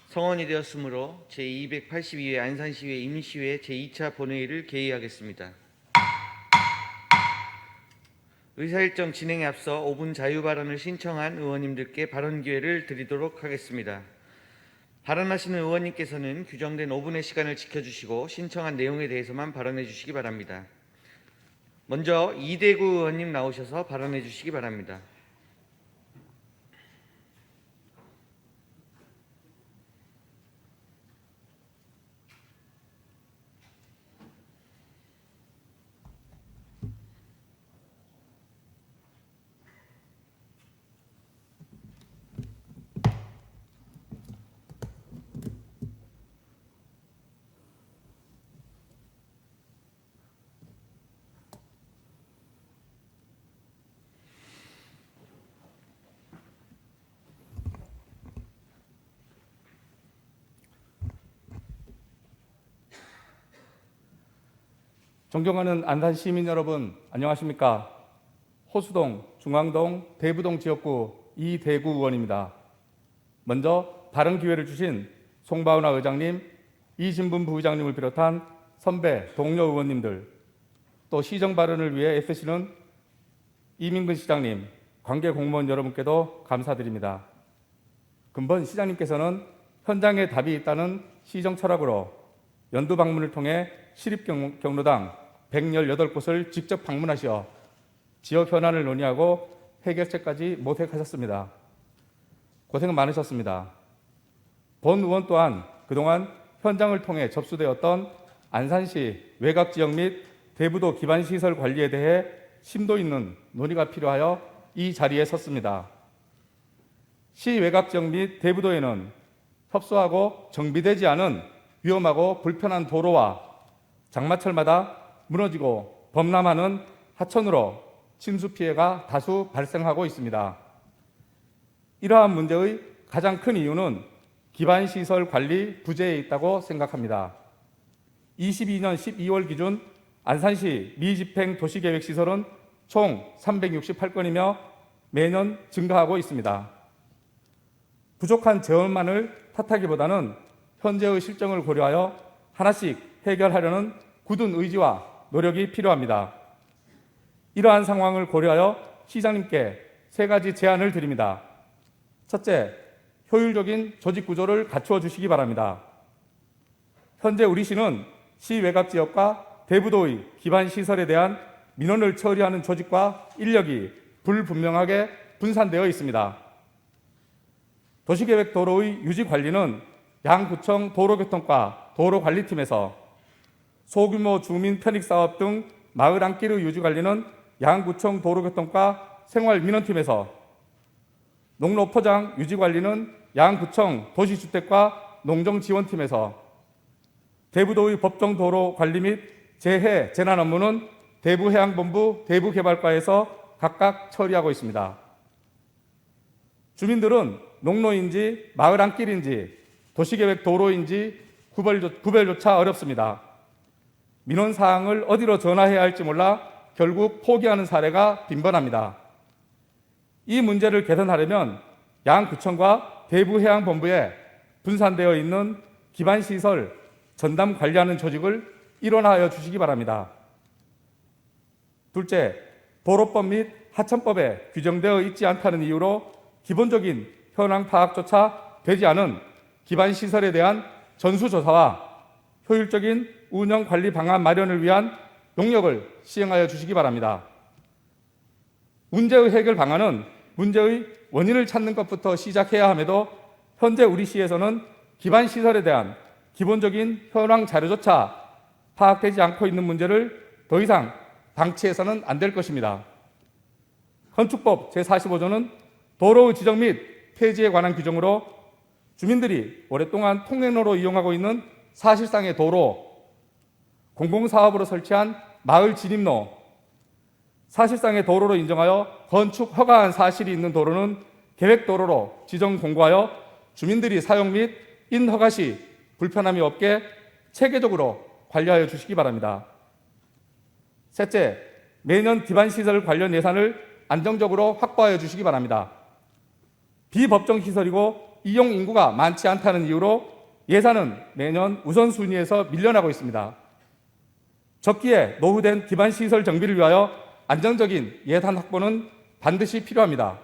성원이 되었으므로 제282회 안산시의회 임시회 제2차 본회의를 개의하겠습니다. 의사일정 진행에 앞서 5분 자유발언을 신청한 의원님들께 발언 기회를 드리도록 하겠습니다. 발언하시는 의원님께서는 규정된 5분의 시간을 지켜주시고 신청한 내용에 대해서만 발언해 주시기 바랍니다. 먼저 이대구 의원님 나오셔서 발언해 주시기 바랍니다. 존경하는 안산 시민 여러분, 안녕하십니까? 호수동, 중앙동, 대부동 지역구 이대구 의원입니다. 먼저 발언 기회를 주신 송바은하 의장님, 이진분 부의장님을 비롯한 선배, 동료 의원님들, 또 시정 발언을 위해 애쓰시는 이민근 시장님, 관계 공무원 여러분께도 감사드립니다. 근본 시장님께서는 현장에 답이 있다는 시정 철학으로 연두 방문을 통해 시립경로당 118곳을 직접 방문하시어 지역 현안을 논의하고 해결책까지 모색하셨습니다. 고생 많으셨습니다. 본 의원 또한 그동안 현장을 통해 접수되었던 안산시 외곽지역 및 대부도 기반시설 관리에 대해 심도 있는 논의가 필요하여 이 자리에 섰습니다. 시 외곽지역 및 대부도에는 협소하고 정비되지 않은 위험하고 불편한 도로와 장마철마다 무너지고 범람하는 하천으로 침수 피해가 다수 발생하고 있습니다. 이러한 문제의 가장 큰 이유는 기반시설 관리 부재에 있다고 생각합니다. 22년 12월 기준 안산시 미집행 도시계획시설은 총 368건이며 매년 증가하고 있습니다. 부족한 재원만을 탓하기보다는 현재의 실정을 고려하여 하나씩 해결하려는 굳은 의지와 노력이 필요합니다. 이러한 상황을 고려하여 시장님께 3가지 제안을 드립니다. 첫째, 효율적인 조직 구조를 갖추어 주시기 바랍니다. 현재 우리 시는 시 외곽 지역과 대부도의 기반 시설에 대한 민원을 처리하는 조직과 인력이 불분명하게 분산되어 있습니다. 도시계획 도로의 유지 관리는 양구청 도로교통과 도로관리팀에서, 소규모 주민 편익 사업 등 마을 안길의 유지 관리는 양구청 도로교통과 생활민원팀에서, 농로 포장 유지 관리는 양구청 도시주택과 농정지원팀에서, 대부도의 법정도로 관리 및 재해 재난 업무는 대부해양본부 대부개발과에서 각각 처리하고 있습니다. 주민들은 농로인지 마을 안길인지 도시계획 도로인지 구별조차 어렵습니다. 민원 사항을 어디로 전화해야 할지 몰라 결국 포기하는 사례가 빈번합니다. 이 문제를 개선하려면 양구청과 대부해양본부에 분산되어 있는 기반시설 전담 관리하는 조직을 일원화하여 주시기 바랍니다. 둘째, 도로법 및 하천법에 규정되어 있지 않다는 이유로 기본적인 현황 파악조차 되지 않은 기반시설에 대한 전수조사와 효율적인 운영 관리 방안 마련을 위한 용역을 시행하여 주시기 바랍니다. 문제의 해결 방안은 문제의 원인을 찾는 것부터 시작해야 함에도 현재 우리 시에서는 기반시설에 대한 기본적인 현황 자료조차 파악되지 않고 있는 문제를 더 이상 방치해서는 안 될 것입니다. 건축법 제45조는 도로의 지정 및 폐지에 관한 규정으로 주민들이 오랫동안 통행로로 이용하고 있는 사실상의 도로, 공공사업으로 설치한 마을 진입로, 사실상의 도로로 인정하여 건축 허가한 사실이 있는 도로는 계획도로로 지정 공고하여 주민들이 사용 및 인허가 시 불편함이 없게 체계적으로 관리하여 주시기 바랍니다. 셋째, 매년 기반시설 관련 예산을 안정적으로 확보하여 주시기 바랍니다. 비법정 시설이고 이용 인구가 많지 않다는 이유로 예산은 매년 우선순위에서 밀려나고 있습니다. 적기에 노후된 기반 시설 정비를 위하여 안정적인 예산 확보는 반드시 필요합니다.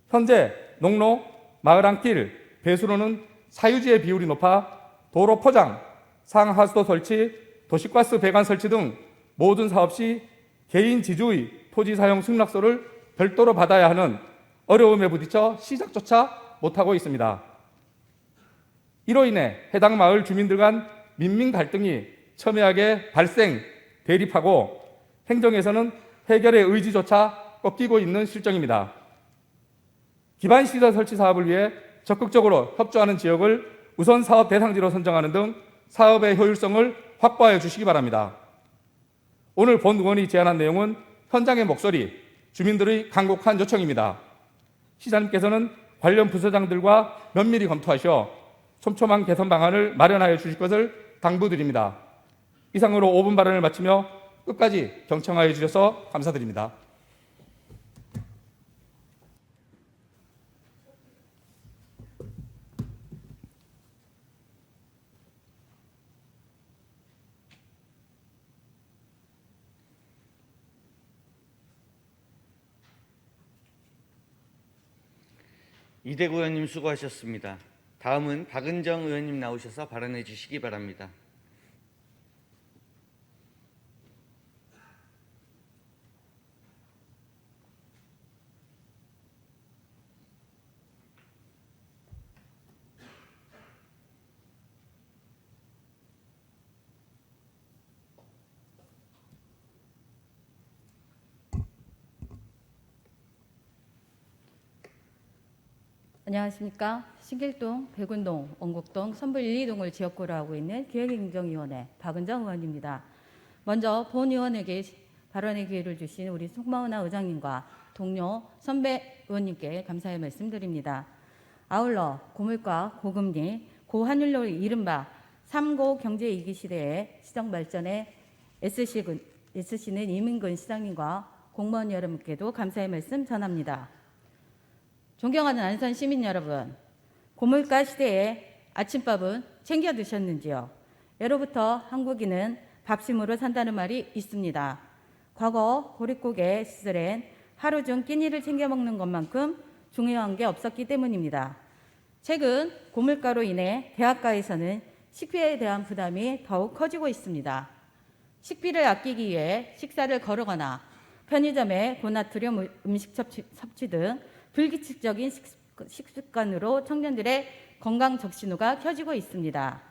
현재 농로, 마을 안길, 배수로는 사유지의 비율이 높아 도로 포장, 상하수도 설치, 도시가스 배관 설치 등 모든 사업 시 개인 지주의 토지 사용 승낙서를 별도로 받아야 하는 어려움에 부딪혀 시작조차 못하고 있습니다. 이로 인해 해당 마을 주민들 간 민민 갈등이 첨예하게 발생, 대립하고 행정에서는 해결의 의지조차 꺾이고 있는 실정입니다. 기반시설 설치 사업을 위해 적극적으로 협조하는 지역을 우선 사업 대상지로 선정하는 등 사업의 효율성을 확보하여 주시기 바랍니다. 오늘 본 의원이 제안한 내용은 현장의 목소리, 주민들의 간곡한 요청입니다. 시장님께서는 관련 부서장들과 면밀히 검토하셔 촘촘한 개선 방안을 마련하여 주실 것을 당부드립니다. 이상으로 5분 발언을 마치며 끝까지 경청하여 주셔서 감사드립니다. 이대구 의원님 수고하셨습니다. 다음은 박은정 의원님 나오셔서 발언해 주시기 바랍니다. 안녕하십니까. 신길동, 백운동, 원곡동, 선불 1, 2동을 지역구로 하고 있는 기획행정위원회 박은정 의원입니다. 먼저 본 의원에게 발언의 기회를 주신 우리 송마은아 의장님과 동료 선배 의원님께 감사의 말씀드립니다. 아울러 고물가, 고금리, 고환율로 이른바 3고 경제위기 시대의 시정 발전에 애쓰시는 이민근 시장님과 공무원 여러분께도 감사의 말씀 전합니다. 존경하는 안산 시민 여러분, 고물가 시대에 아침밥은 챙겨 드셨는지요? 예로부터 한국인은 밥심으로 산다는 말이 있습니다. 과거 고립국의 시절엔 하루 중 끼니를 챙겨 먹는 것만큼 중요한 게 없었기 때문입니다. 최근 고물가로 인해 대학가에서는 식비에 대한 부담이 더욱 커지고 있습니다. 식비를 아끼기 위해 식사를 거르거나 편의점의 고나트륨 음식 섭취 등 불규칙적인 식습관으로 청년들의 건강 적신호가 켜지고 있습니다.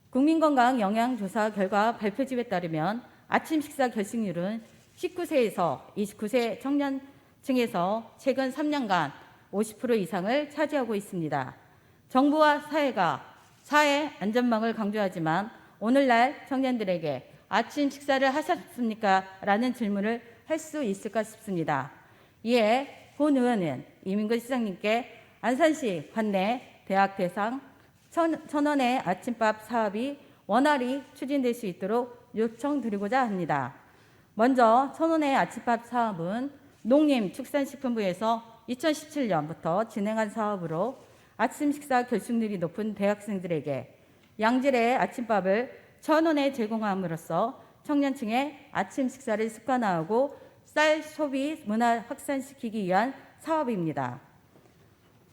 국민건강영양조사 결과 발표집에 따르면 아침 식사 결식률은 19세에서 29세 청년층에서 최근 3년간 50% 이상을 차지하고 있습니다. 정부와 사회가 사회 안전망을 강조하지만 오늘날 청년들에게 아침 식사를 하셨습니까? 라는 질문을 할 수 있을까 싶습니다. 이에 본 의원은 이민근 시장님께 안산시 관내 대학 대상 1,000원의 아침밥 사업이 원활히 추진될 수 있도록 요청드리고자 합니다. 먼저 1,000원의 아침밥 사업은 농림축산식품부에서 2017년부터 진행한 사업으로 아침 식사 결식률이 높은 대학생들에게 양질의 아침밥을 1,000원에 제공함으로써 청년층의 아침 식사를 습관화하고 쌀 소비 문화 확산시키기 위한 사업입니다.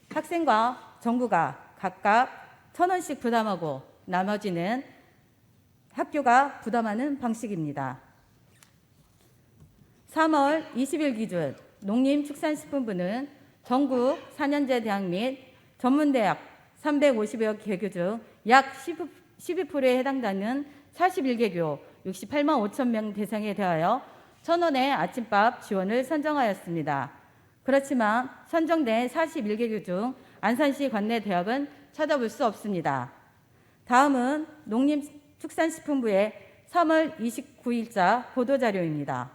학생과 정부가 각각 1,000원씩 부담하고 나머지는 학교가 부담하는 방식입니다. 3월 20일 기준 농림축산식품부는 전국 4년제 대학 및 전문대학 350여 개교 중 약 12%에 해당되는 41개교 68만 5천 명 대상에 대하여 1,000원의 아침밥 지원을 선정하였습니다. 그렇지만 선정된 41개교 중 안산시 관내 대학은 찾아볼 수 없습니다. 다음은 농림축산식품부의 3월 29일자 보도자료입니다.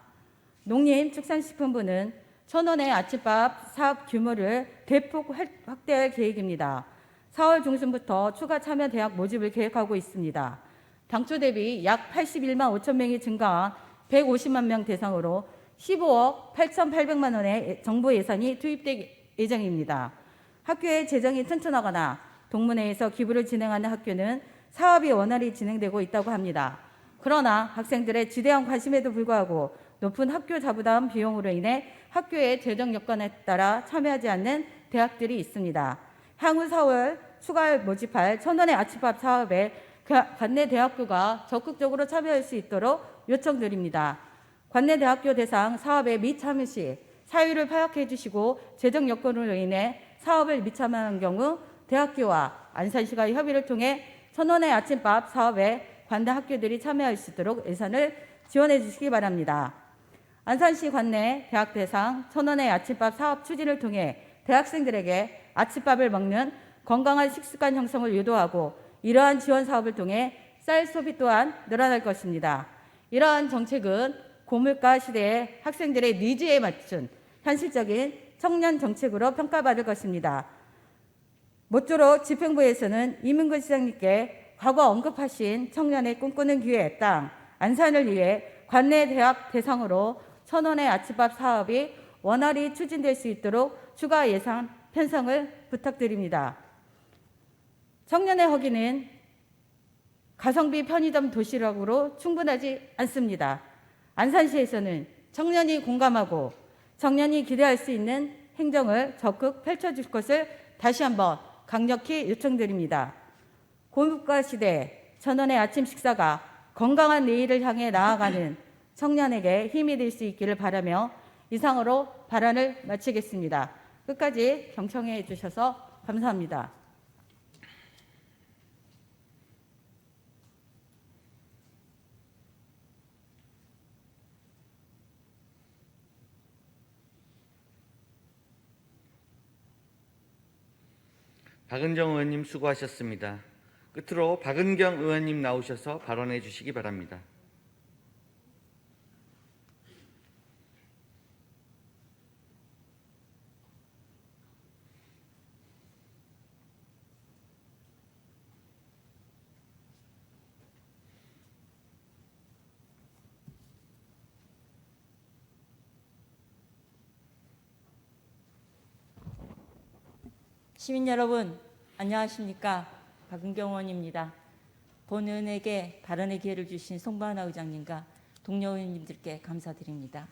농림축산식품부는 1,000원의 아침밥 사업 규모를 대폭 확대할 계획입니다. 4월 중순부터 추가 참여 대학 모집을 계획하고 있습니다. 당초 대비 약 81만 5천 명이 증가한 150만 명 대상으로 15억 8,800만 원의 정부 예산이 투입될 예정입니다. 학교의 재정이 튼튼하거나 동문회에서 기부를 진행하는 학교는 사업이 원활히 진행되고 있다고 합니다. 그러나 학생들의 지대한 관심에도 불구하고 높은 학교 자부담 비용으로 인해 학교의 재정 여건에 따라 참여하지 않는 대학들이 있습니다. 향후 4월 추가 모집할 천원의 아침밥 사업에 관내 대학교가 적극적으로 참여할 수 있도록 요청드립니다. 관내 대학교 대상 사업에 미참여 시 사유를 파악해 주시고 재정 여건으로 인해 사업을 미참하는 경우 대학교와 안산시가 협의를 통해 천원의 아침밥 사업에 관내 학교들이 참여할 수 있도록 예산을 지원해 주시기 바랍니다. 안산시 관내 대학 대상 천원의 아침밥 사업 추진을 통해 대학생들에게 아침밥을 먹는 건강한 식습관 형성을 유도하고 이러한 지원 사업을 통해 쌀 소비 또한 늘어날 것입니다. 이러한 정책은 고물가 시대의 학생들의 니즈에 맞춘 현실적인 청년 정책으로 평가받을 것입니다. 모쪼록 집행부에서는 이민근 시장님께 과거 언급하신 청년의 꿈꾸는 기회의 땅 안산을 위해 관내 대학 대상으로 천원의 아침밥 사업이 원활히 추진될 수 있도록 추가 예산 편성을 부탁드립니다. 청년의 허기는 가성비 편의점 도시락으로 충분하지 않습니다. 안산시에서는 청년이 공감하고 청년이 기대할 수 있는 행정을 적극 펼쳐줄 것을 다시 한번 강력히 요청드립니다. 고물가 시대 천원의 아침 식사가 건강한 내일을 향해 나아가는 청년에게 힘이 될 수 있기를 바라며 이상으로 발언을 마치겠습니다. 끝까지 경청해 주셔서 감사합니다. 박은정 의원님 수고하셨습니다. 끝으로 박은경 의원님 나오셔서 발언해 주시기 바랍니다. 시민 여러분, 안녕하십니까? 박은경 의원입니다. 본 의원에게 발언의 기회를 주신 송반화 의장님과 동료 의원님들께 감사드립니다.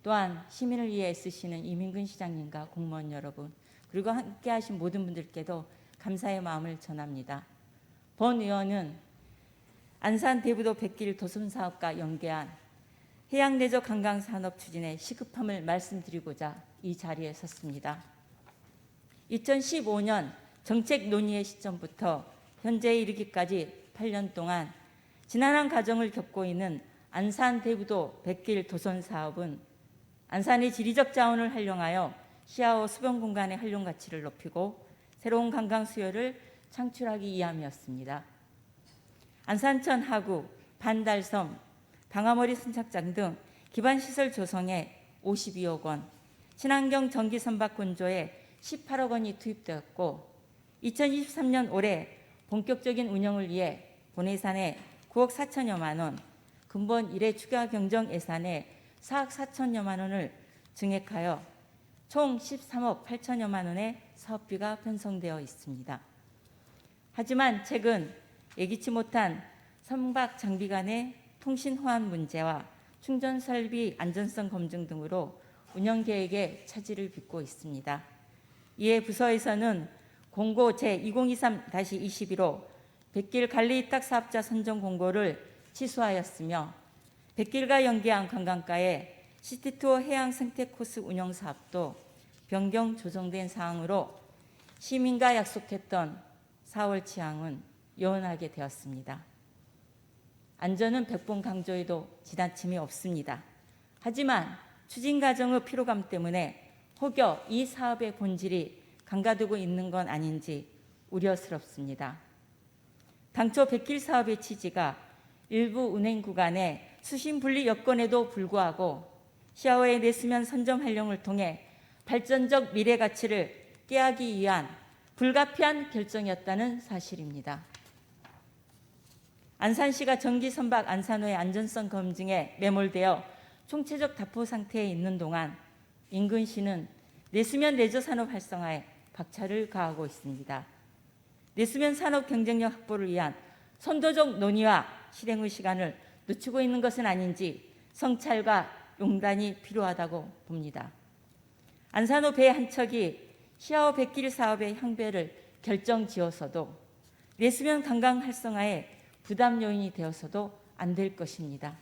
또한 시민을 위해 애쓰시는 이민근 시장님과 공무원 여러분, 그리고 함께하신 모든 분들께도 감사의 마음을 전합니다. 본 의원은 안산 대부도 백길 도선사업과 연계한 해양내적 관광산업 추진의 시급함을 말씀드리고자 이 자리에 섰습니다. 2015년 정책 논의의 시점부터 현재에 이르기까지 8년 동안 지난한 과정을 겪고 있는 안산 대부도 백길 도선 사업은 안산의 지리적 자원을 활용하여 시야호 수변 공간의 활용 가치를 높이고 새로운 관광 수요를 창출하기 위함이었습니다. 안산천 하구, 반달섬, 방아머리 선착장 등 기반시설 조성에 52억 원, 친환경 전기 선박 건조에 18억 원이 투입되었고 2023년 올해 본격적인 운영을 위해 본예산에 9억 4천여만 원, 근본 1회 추가 경정 예산에 4억 4천여만 원을 증액하여 총 13억 8천여만 원의 사업비가 편성되어 있습니다. 하지만 최근 예기치 못한 선박 장비 간의 통신 호환 문제와 충전 설비 안전성 검증 등으로 운영 계획에 차질을 빚고 있습니다. 이에 부서에서는 공고 제2023-21호 백길 관리위탁 사업자 선정 공고를 취소하였으며 백길과 연계한 관광가의 시티투어 해양 생태 코스 운영 사업도 변경 조정된 사항으로 시민과 약속했던 4월 취항은 요원하게 되었습니다. 안전은 100번 강조해도 지나침이 없습니다. 하지만 추진 과정의 피로감 때문에 혹여 이 사업의 본질이 간과되고 있는 건 아닌지 우려스럽습니다. 당초 백길 사업의 취지가 일부 운행 구간의 수신 분리 여건에도 불구하고 시야호의 내수면 선점 활용을 통해 발전적 미래 가치를 깨하기 위한 불가피한 결정이었다는 사실입니다. 안산시가 전기선박 안산호의 안전성 검증에 매몰되어 총체적 답보 상태에 있는 동안 인근시는 내수면 레저 산업 활성화에 박차를 가하고 있습니다. 내수면 산업 경쟁력 확보를 위한 선도적 논의와 실행의 시간을 늦추고 있는 것은 아닌지 성찰과 용단이 필요하다고 봅니다. 안산호 배 한 척이 시아호 백길 사업의 향배를 결정지어서도 내수면 관광 활성화에 부담 요인이 되어서도 안 될 것입니다.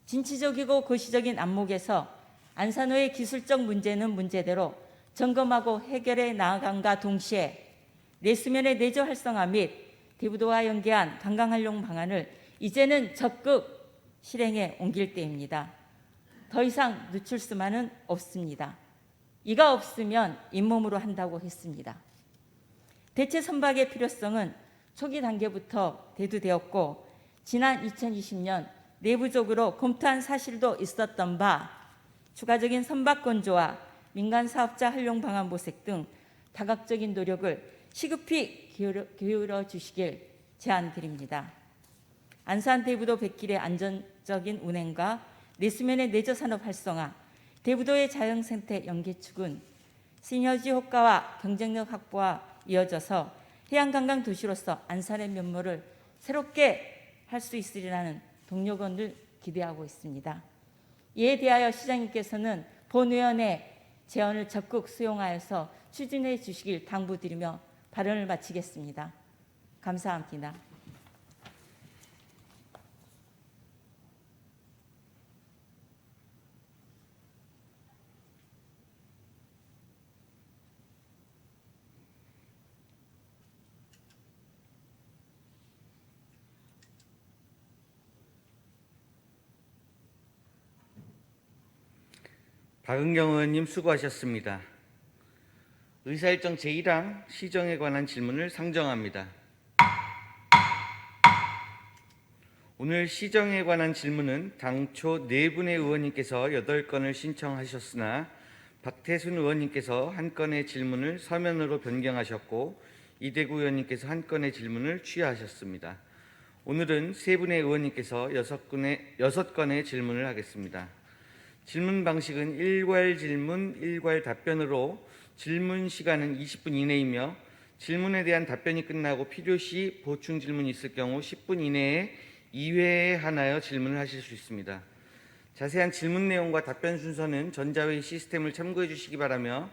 진취적이고 고시적인 안목에서 안산호의 기술적 문제는 문제대로 점검하고 해결해 나아감과 동시에 내수면의 내조 활성화 및 대부도와 연계한 관광활용 방안을 이제는 적극 실행에 옮길 때입니다. 더 이상 늦출 수만은 없습니다. 이가 없으면 잇몸으로 한다고 했습니다. 대체 선박의 필요성은 초기 단계부터 대두되었고 지난 2020년 내부적으로 검토한 사실도 있었던 바 추가적인 선박 건조와 민간 사업자 활용 방안 모색 등 다각적인 노력을 시급히 기울여 주시길 제안드립니다. 안산 대부도 백길의 안전적인 운행과 내수면의 내저 산업 활성화, 대부도의 자연 생태 연계축은 시너지 효과와 경쟁력 확보와 이어져서 해양 관광 도시로서 안산의 면모를 새롭게 할 수 있으리라는 동력원을 기대하고 있습니다. 이에 대하여 시장님께서는 본 의원의 제언을 적극 수용하여서 추진해 주시길 당부드리며 발언을 마치겠습니다. 감사합니다. 박은경 의원님 수고하셨습니다. 의사일정 제1항 시정에 관한 질문을 상정합니다. 오늘 시정에 관한 질문은 당초 4분의 의원님께서 8건을 신청하셨으나 박태순 의원님께서 1건의 질문을 서면으로 변경하셨고 이대구 의원님께서 1건의 질문을 취하하셨습니다. 오늘은 3분의 의원님께서 6건의 질문을 하겠습니다. 질문 방식은 일괄 질문, 일괄 답변으로 질문 시간은 20분 이내이며 질문에 대한 답변이 끝나고 필요시 보충 질문이 있을 경우 10분 이내에 2회에 한하여 질문을 하실 수 있습니다. 자세한 질문 내용과 답변 순서는 전자회의 시스템을 참고해 주시기 바라며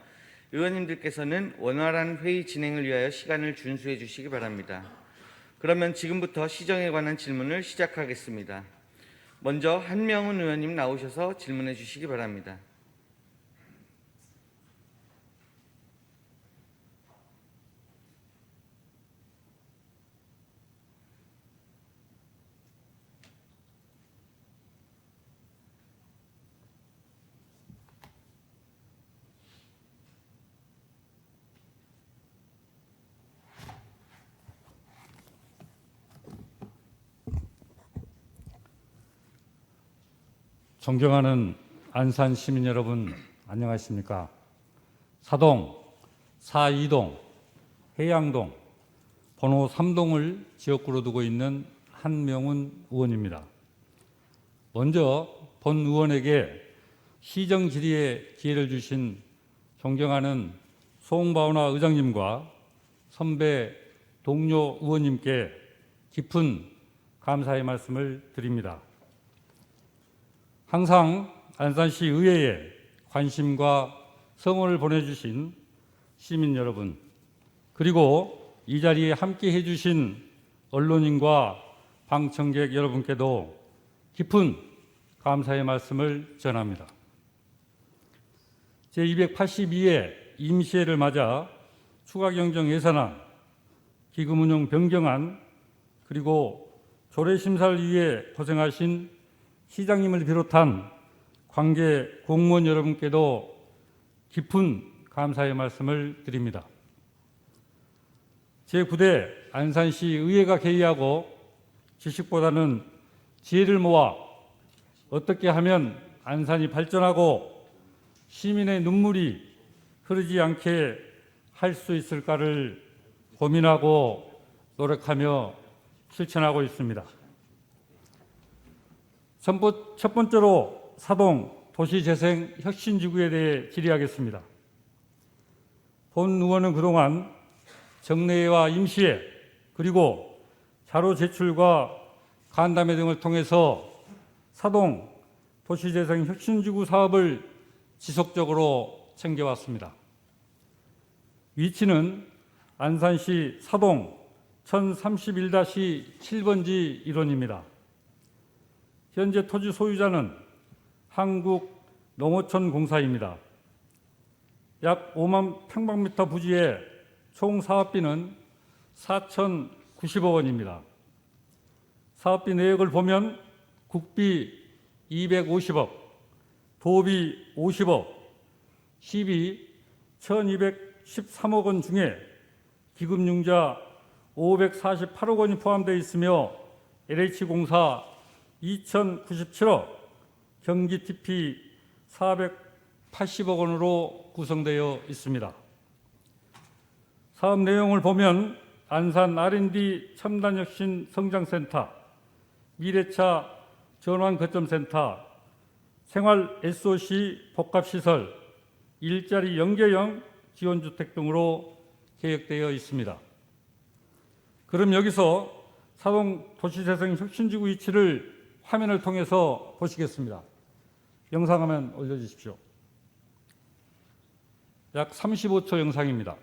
의원님들께서는 원활한 회의 진행을 위하여 시간을 준수해 주시기 바랍니다. 그러면 지금부터 시정에 관한 질문을 시작하겠습니다. 먼저 한명훈 의원님 나오셔서 질문해 주시기 바랍니다. 존경하는 안산 시민 여러분, 안녕하십니까? 사동, 사이동, 해양동, 번호 3동을 지역구로 두고 있는 한명훈 의원입니다. 먼저 본 의원에게 시정 질의의 기회를 주신 존경하는 송바오나 의장님과 선배 동료 의원님께 깊은 감사의 말씀을 드립니다. 항상 안산시 의회에 관심과 성원을 보내주신 시민 여러분, 그리고 이 자리에 함께해 주신 언론인과 방청객 여러분께도 깊은 감사의 말씀을 전합니다. 제282회 임시회를 맞아 추가경정 예산안, 기금운용 변경안, 그리고 조례심사를 위해 고생하신 시장님을 비롯한 관계 공무원 여러분께도 깊은 감사의 말씀을 드립니다. 제9대 안산시 의회가 개의하고 지식보다는 지혜를 모아 어떻게 하면 안산이 발전하고 시민의 눈물이 흐르지 않게 할 수 있을까를 고민하고 노력하며 실천하고 있습니다. 첫 번째로 사동 도시재생 혁신지구에 대해 질의하겠습니다. 본 의원은 그동안 정례와 임시회 그리고 자료 제출과 간담회 등을 통해서 사동 도시재생 혁신지구 사업을 지속적으로 챙겨왔습니다. 위치는 안산시 사동 1031-7번지 일원입니다. 현재 토지 소유자는 한국농어촌공사입니다. 약 5만 평방미터 부지의 총 사업비는 4,090억 원입니다. 사업비 내역을 보면 국비 250억, 도비 50억, 시비 1,213억 원 중에 기금융자 548억 원이 포함되어 있으며 LH공사 2,097억, 경기TP 480억 원으로 구성되어 있습니다. 사업 내용을 보면 안산 R&D 첨단혁신 성장센터, 미래차 전환거점센터, 생활 SOC 복합시설, 일자리 연계형 지원주택 등으로 계획되어 있습니다. 그럼 여기서 사동 도시재생 혁신지구 위치를 화면을 통해서 보시겠습니다. 영상화면 올려주십시오. 약 35초 영상입니다.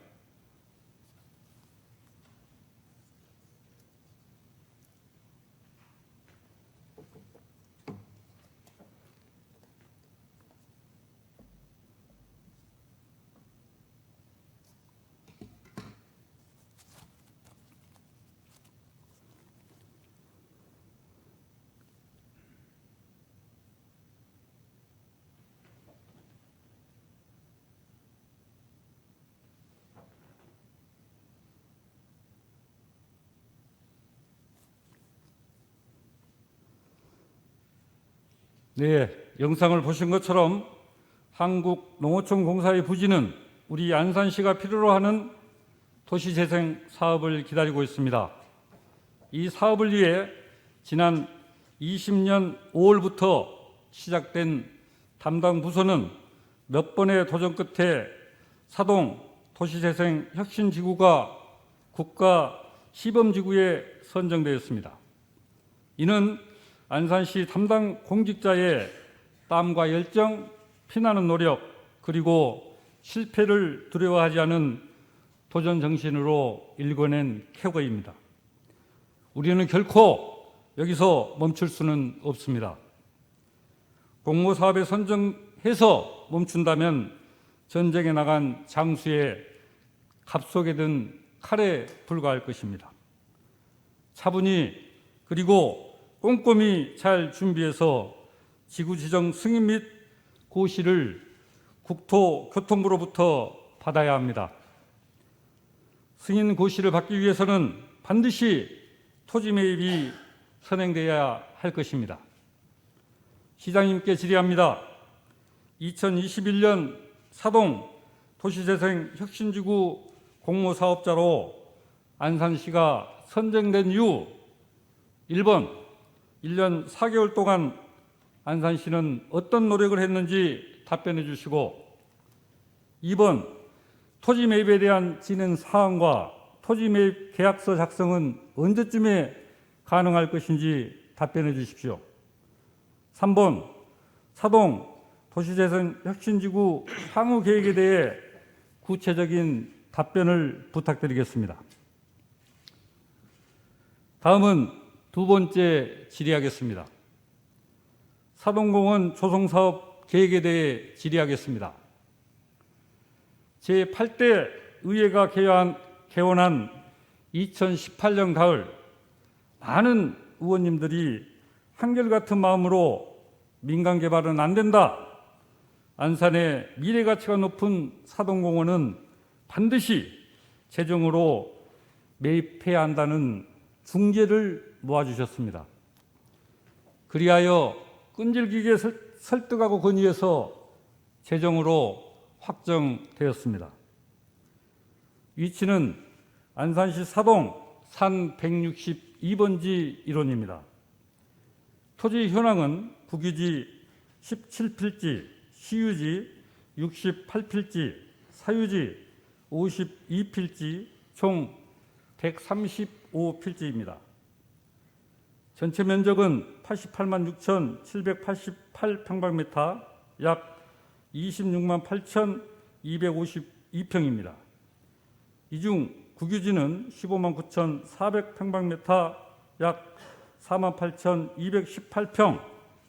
네, 영상을 보신 것처럼 한국농어촌공사의 부지는 우리 안산시가 필요로 하는 도시재생 사업을 기다리고 있습니다. 이 사업을 위해 지난 20년 5월부터 시작된 담당 부서는 몇 번의 도전 끝에 사동 도시재생 혁신지구가 국가 시범지구에 선정되었습니다. 이는 안산시 담당 공직자의 땀과 열정, 피나는 노력, 그리고 실패를 두려워하지 않은 도전 정신으로 일궈낸 쾌거입니다. 우리는 결코 여기서 멈출 수는 없습니다. 공모사업에 선정해서 멈춘다면 전쟁에 나간 장수의 갑속에 든 칼에 불과할 것입니다. 차분히 그리고 꼼꼼히 잘 준비해서 지구지정 승인 및 고시를 국토교통부로부터 받아야 합니다. 승인 고시를 받기 위해서는 반드시 토지 매입이 선행되어야 할 것입니다. 시장님께 질의합니다. 2021년 사동 도시재생 혁신지구 공모사업자로 안산시가 선정된 이후 1번 1년 4개월 동안 안산시는 어떤 노력을 했는지 답변해 주시고 2번 토지 매입에 대한 진행 사항과 토지 매입 계약서 작성은 언제쯤에 가능할 것인지 답변해 주십시오. 3번 사동 도시재생 혁신지구 향후 계획에 대해 구체적인 답변을 부탁드리겠습니다. 다음은 두 번째 질의하겠습니다. 사동공원 조성사업 계획에 대해 질의하겠습니다. 제8대 의회가 개원한 2018년 가을 많은 의원님들이 한결같은 마음으로 민간 개발은 안 된다. 안산의 미래 가치가 높은 사동공원은 반드시 재정으로 매입해야 한다는 중재를 모아주셨습니다. 그리하여 끈질기게 설득하고 건의해서 재정으로 확정되었습니다. 위치는 안산시 사동 산 162번지 일원입니다. 토지 현황은 국유지 17필지, 시유지 68필지, 사유지 52필지 총 135필지입니다. 전체 면적은 88만 6,788평방미터, 약 26만 8,252평입니다. 이 중 국유지는 15만 9,400평방미터, 약 4만 8,218평,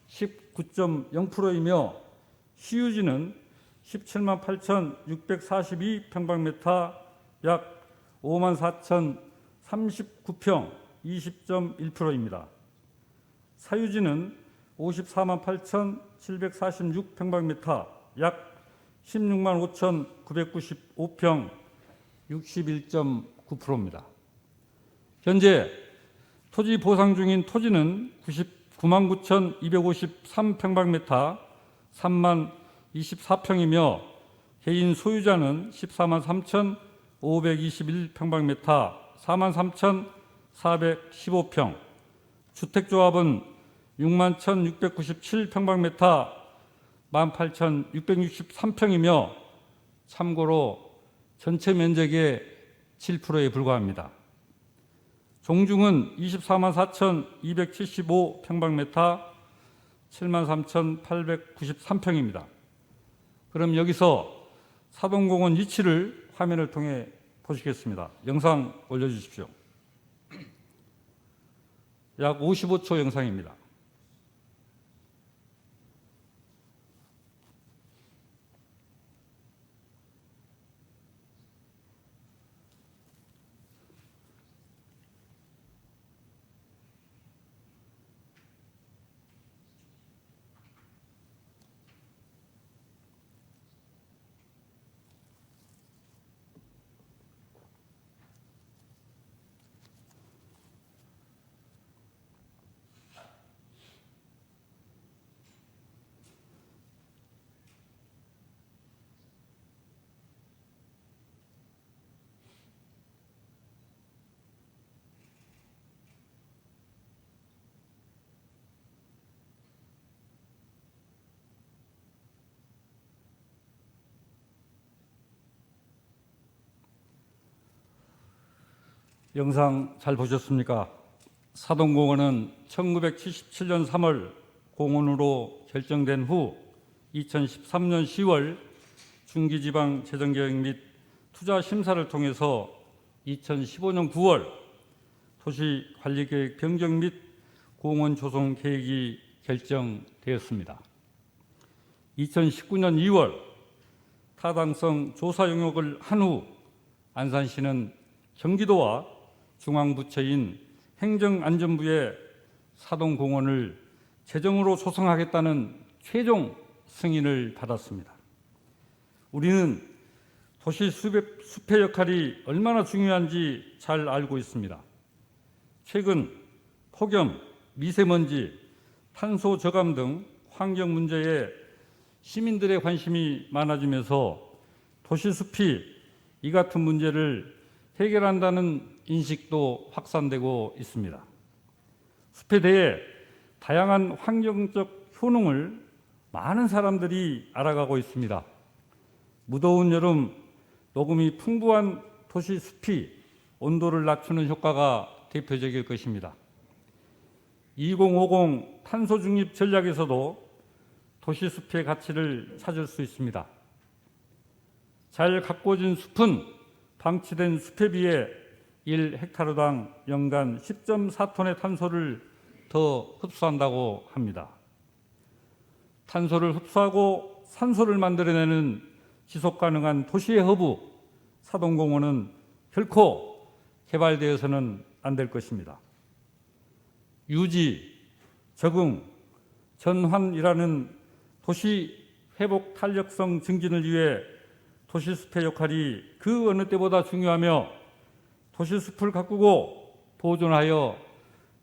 19.0%이며 시유지는 17만 8,642평방미터, 약 5만 4,039평, 20.1%입니다. 사유지는 54만 8,746평방미터, 약 16만 5,995평, 61.9%입니다. 현재 토지 보상 중인 토지는 99만 9,253평방미터, 3만 24평이며 개인 소유자는 14만 3,521평방미터, 4만 3,415평, 주택조합은 6만 1,697평방미터, 18,663평이며 참고로 전체 면적의 7%에 불과합니다. 종중은 24만 4,275평방미터, 7만 3,893평입니다. 그럼 여기서 사동공원 위치를 화면을 통해 보시겠습니다. 영상 올려주십시오. 약 55초 영상입니다. 영상 잘 보셨습니까? 사동공원은 1977년 3월 공원으로 결정된 후 2013년 10월 중기지방재정계획 및 투자심사를 통해서 2015년 9월 도시관리계획 변경 및 공원 조성 계획이 결정되었습니다. 2019년 2월 타당성 조사 용역을 한 후 안산시는 경기도와 중앙부처인 행정안전부의 사동공원을 재정으로 조성하겠다는 최종 승인을 받았습니다. 우리는 도시 숲의 역할이 얼마나 중요한지 잘 알고 있습니다. 최근 폭염, 미세먼지, 탄소 저감 등 환경 문제에 시민들의 관심이 많아지면서 도시숲이 이 같은 문제를 해결한다는 인식도 확산되고 있습니다. 숲에 대해 다양한 환경적 효능을 많은 사람들이 알아가고 있습니다. 무더운 여름 녹음이 풍부한 도시 숲이 온도를 낮추는 효과가 대표적일 것입니다. 2050 탄소 중립 전략에서도 도시 숲의 가치를 찾을 수 있습니다. 잘 가꿔진 숲은 방치된 숲에 비해 1헥타르당 연간 10.4톤의 탄소를 더 흡수한다고 합니다. 탄소를 흡수하고 산소를 만들어내는 지속가능한 도시의 허브 사동공원은 결코 개발되어서는 안 될 것입니다. 유지, 적응, 전환이라는 도시 회복 탄력성 증진을 위해 도시숲의 역할이 그 어느 때보다 중요하며 도시숲을 가꾸고 보존하여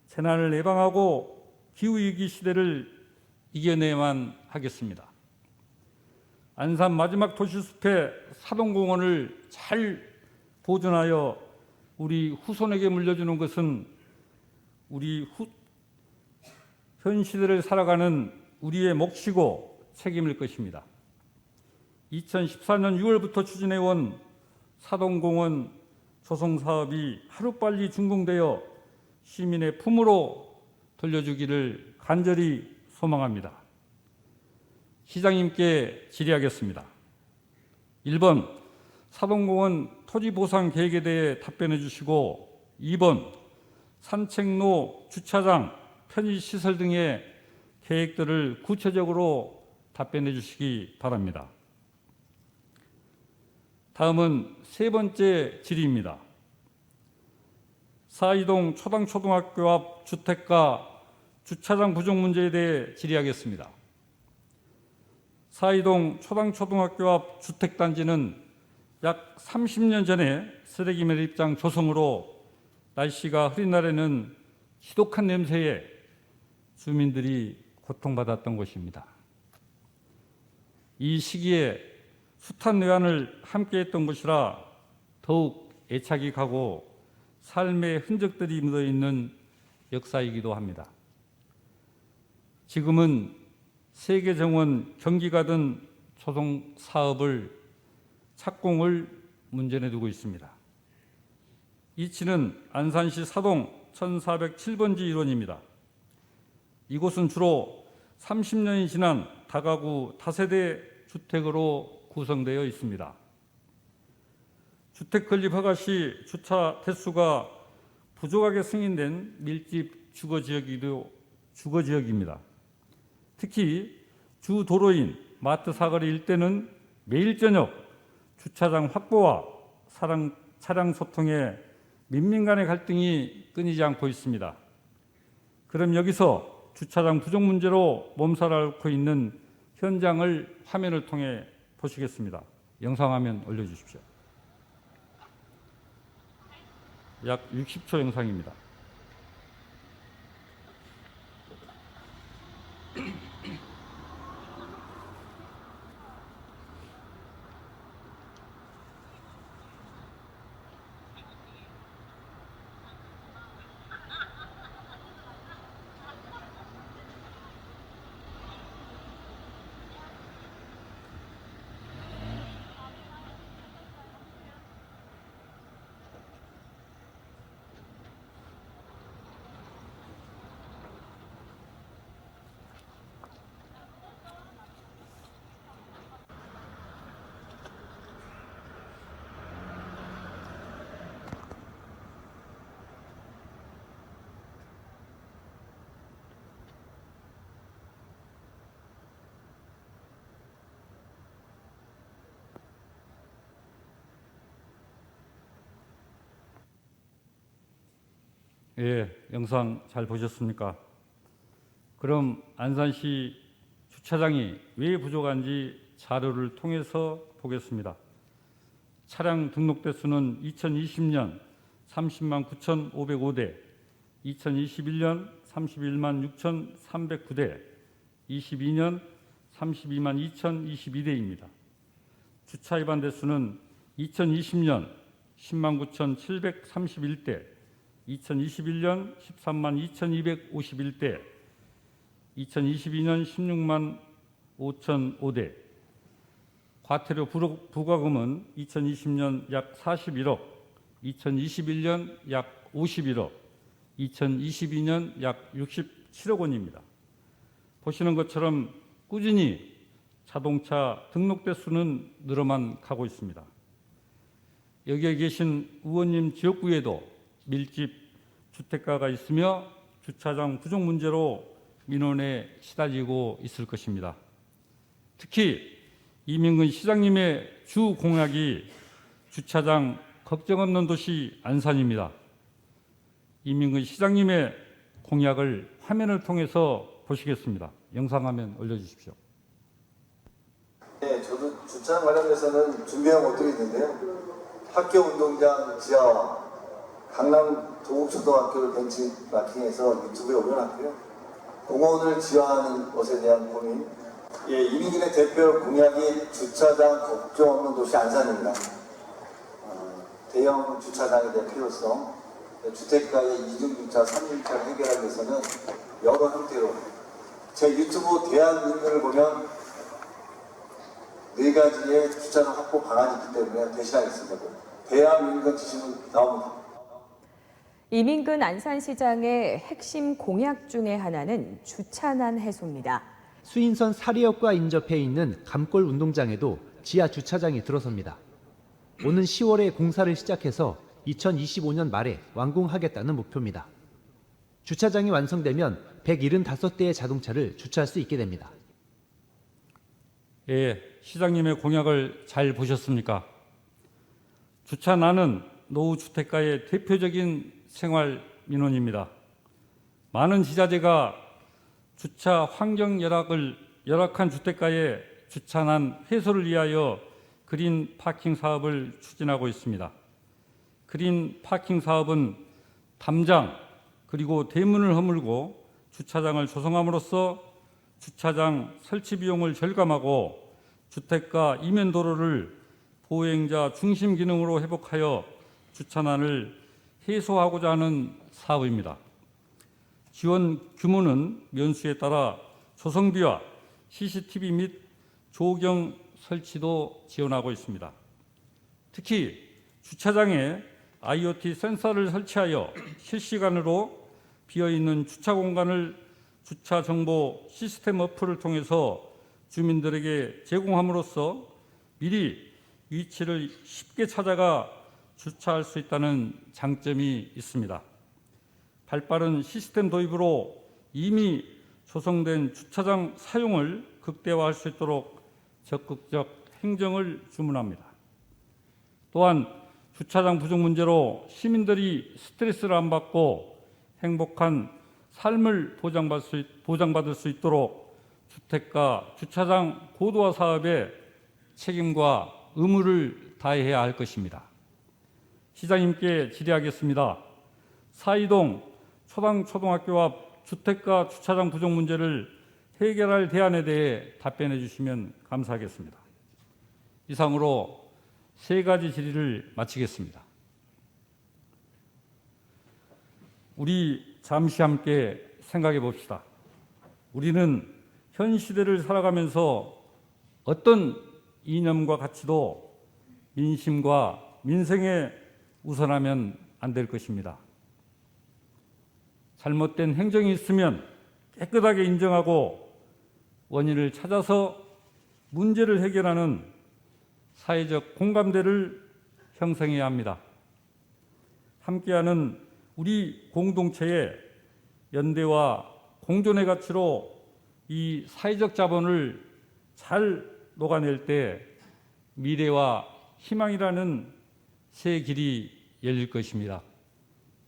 재난을 예방하고 기후위기 시대를 이겨내야만 하겠습니다. 안산 마지막 도시숲의 사동공원을 잘 보존하여 우리 후손에게 물려주는 것은 우리 현 시대를 살아가는 우리의 몫이고 책임일 것입니다. 2014년 6월부터 추진해온 사동공원 조성 사업이 하루빨리 준공되어 시민의 품으로 돌려주기를 간절히 소망합니다. 시장님께 질의하겠습니다. 1번 사동공원 토지 보상 계획에 대해 답변해 주시고 2번 산책로, 주차장, 편의시설 등의 계획들을 구체적으로 답변해 주시기 바랍니다. 다음은 세 번째 질의입니다. 사이동 초당초등학교 앞 주택가 주차장 부족 문제에 대해 질의하겠습니다. 사이동 초당초등학교 앞 주택단지는 약 30년 전에 쓰레기 매립장 조성으로 날씨가 흐린 날에는 지독한 냄새에 주민들이 고통받았던 곳입니다. 이 시기에 숱한 외환을 함께했던 곳이라 더욱 애착이 가고 삶의 흔적들이 묻어있는 역사이기도 합니다. 지금은 세계정원 경기가든 조성 사업을 착공을 문제내 두고 있습니다. 이치는 안산시 사동 1407번지 일원입니다. 이곳은 주로 30년이 지난 다가구 다세대 주택으로 구성되어 있습니다. 주택 건립 허가 시 주차 대수가 부족하게 승인된 밀집 주거지역입니다. 특히 주 도로인 마트 사거리 일대는 매일 저녁 주차장 확보와 차량 소통에 민민 간의 갈등이 끊이지 않고 있습니다. 그럼 여기서 주차장 부족 문제로 몸살을 앓고 있는 현장을 화면을 통해 보시겠습니다. 영상화면 올려주십시오. 약 60초 영상입니다. 예, 영상 잘 보셨습니까? 그럼 안산시 주차장이 왜 부족한지 자료를 통해서 보겠습니다. 차량 등록 대수는 2020년 30만 9,505대, 2021년 31만 6,309대, 22년 32만 2,022대입니다. 주차 위반 대수는 2020년 10만 9,731대, 2021년 13만 2,251대, 2022년 16만 5,005대, 과태료 부과금은 2020년 약 41억, 2021년 약 51억, 2022년 약 67억 원입니다. 보시는 것처럼 꾸준히 자동차 등록 대수는 늘어만 가고 있습니다. 여기에 계신 의원님 지역구에도 밀집 주택가가 있으며 주차장 부족 문제로 민원에 시달리고 있을 것입니다. 특히 이민근 시장님의 주 공약이 주차장 걱정 없는 도시 안산입니다. 이민근 시장님의 공약을 화면을 통해서 보시겠습니다. 영상화면 올려주십시오. 네, 저도 주차장 관련해서는 준비한 것들이 있는데요. 학교 운동장 지하 강남 도곡초등학교를 벤치마킹해서 유튜브에 올려놨고요. 공원을 지하하는 것에 대한 고민. 예, 이민근의 대표 공약이 주차장 걱정 없는 도시 안산입니다. 대형 주차장에 대한 필요성, 주택가의 이중주차, 삼중차를 해결하기 위해서는 여러 형태로 제 유튜브 대안민들을 보면 4가지의 주차장 확보 방안이 있기 때문에 대신하겠습니다. 배암 인근 지심은 나옵니다. 이민근 안산시장의 핵심 공약 중에 하나는 주차난 해소입니다. 수인선 사리역과 인접해 있는 감골 운동장에도 지하 주차장이 들어섭니다. 오는 10월에 공사를 시작해서 2025년 말에 완공하겠다는 목표입니다. 주차장이 완성되면 175대의 자동차를 주차할 수 있게 됩니다. 예, 시장님의 공약을 잘 보셨습니까? 주차난은 노후주택가의 대표적인 생활 민원입니다. 많은 지자체가 주차 환경 열악한 주택가의 주차난 해소를 위하여 그린 파킹 사업을 추진하고 있습니다. 그린 파킹 사업은 담장 그리고 대문을 허물고 주차장을 조성함으로써 주차장 설치 비용을 절감하고 주택가 이면 도로를 보행자 중심 기능으로 회복하여 주차난을 해소하고자 하는 사업입니다. 지원 규모는 면수에 따라 조성비와 CCTV 및 조경 설치도 지원하고 있습니다. 특히 주차장에 IoT 센서를 설치하여 실시간으로 비어있는 주차 공간을 주차 정보 시스템 어플을 통해서 주민들에게 제공함으로써 미리 위치를 쉽게 찾아가 주차할 수 있다는 장점이 있습니다. 발빠른 시스템 도입으로 이미 조성된 주차장 사용을 극대화할 수 있도록 적극적 행정을 주문합니다. 또한 주차장 부족 문제로 시민들이 스트레스를 안 받고 행복한 삶을 보장받을 수 있도록 주택가 주차장 고도화 사업에 책임과 의무를 다해야 할 것입니다. 시장님께 질의하겠습니다. 사이동 초등학교 앞 주택가 주차장 부족 문제를 해결할 대안에 대해 답변해 주시면 감사하겠습니다. 이상으로 3가지 질의를 마치겠습니다. 우리 잠시 함께 생각해 봅시다. 우리는 현 시대를 살아가면서 어떤 이념과 가치도 민심과 민생에 우선하면 안 될 것입니다. 잘못된 행정이 있으면 깨끗하게 인정하고 원인을 찾아서 문제를 해결하는 사회적 공감대를 형성해야 합니다. 함께하는 우리 공동체의 연대와 공존의 가치로 이 사회적 자본을 잘 녹아낼 때 미래와 희망이라는 새 길이 열릴 것입니다.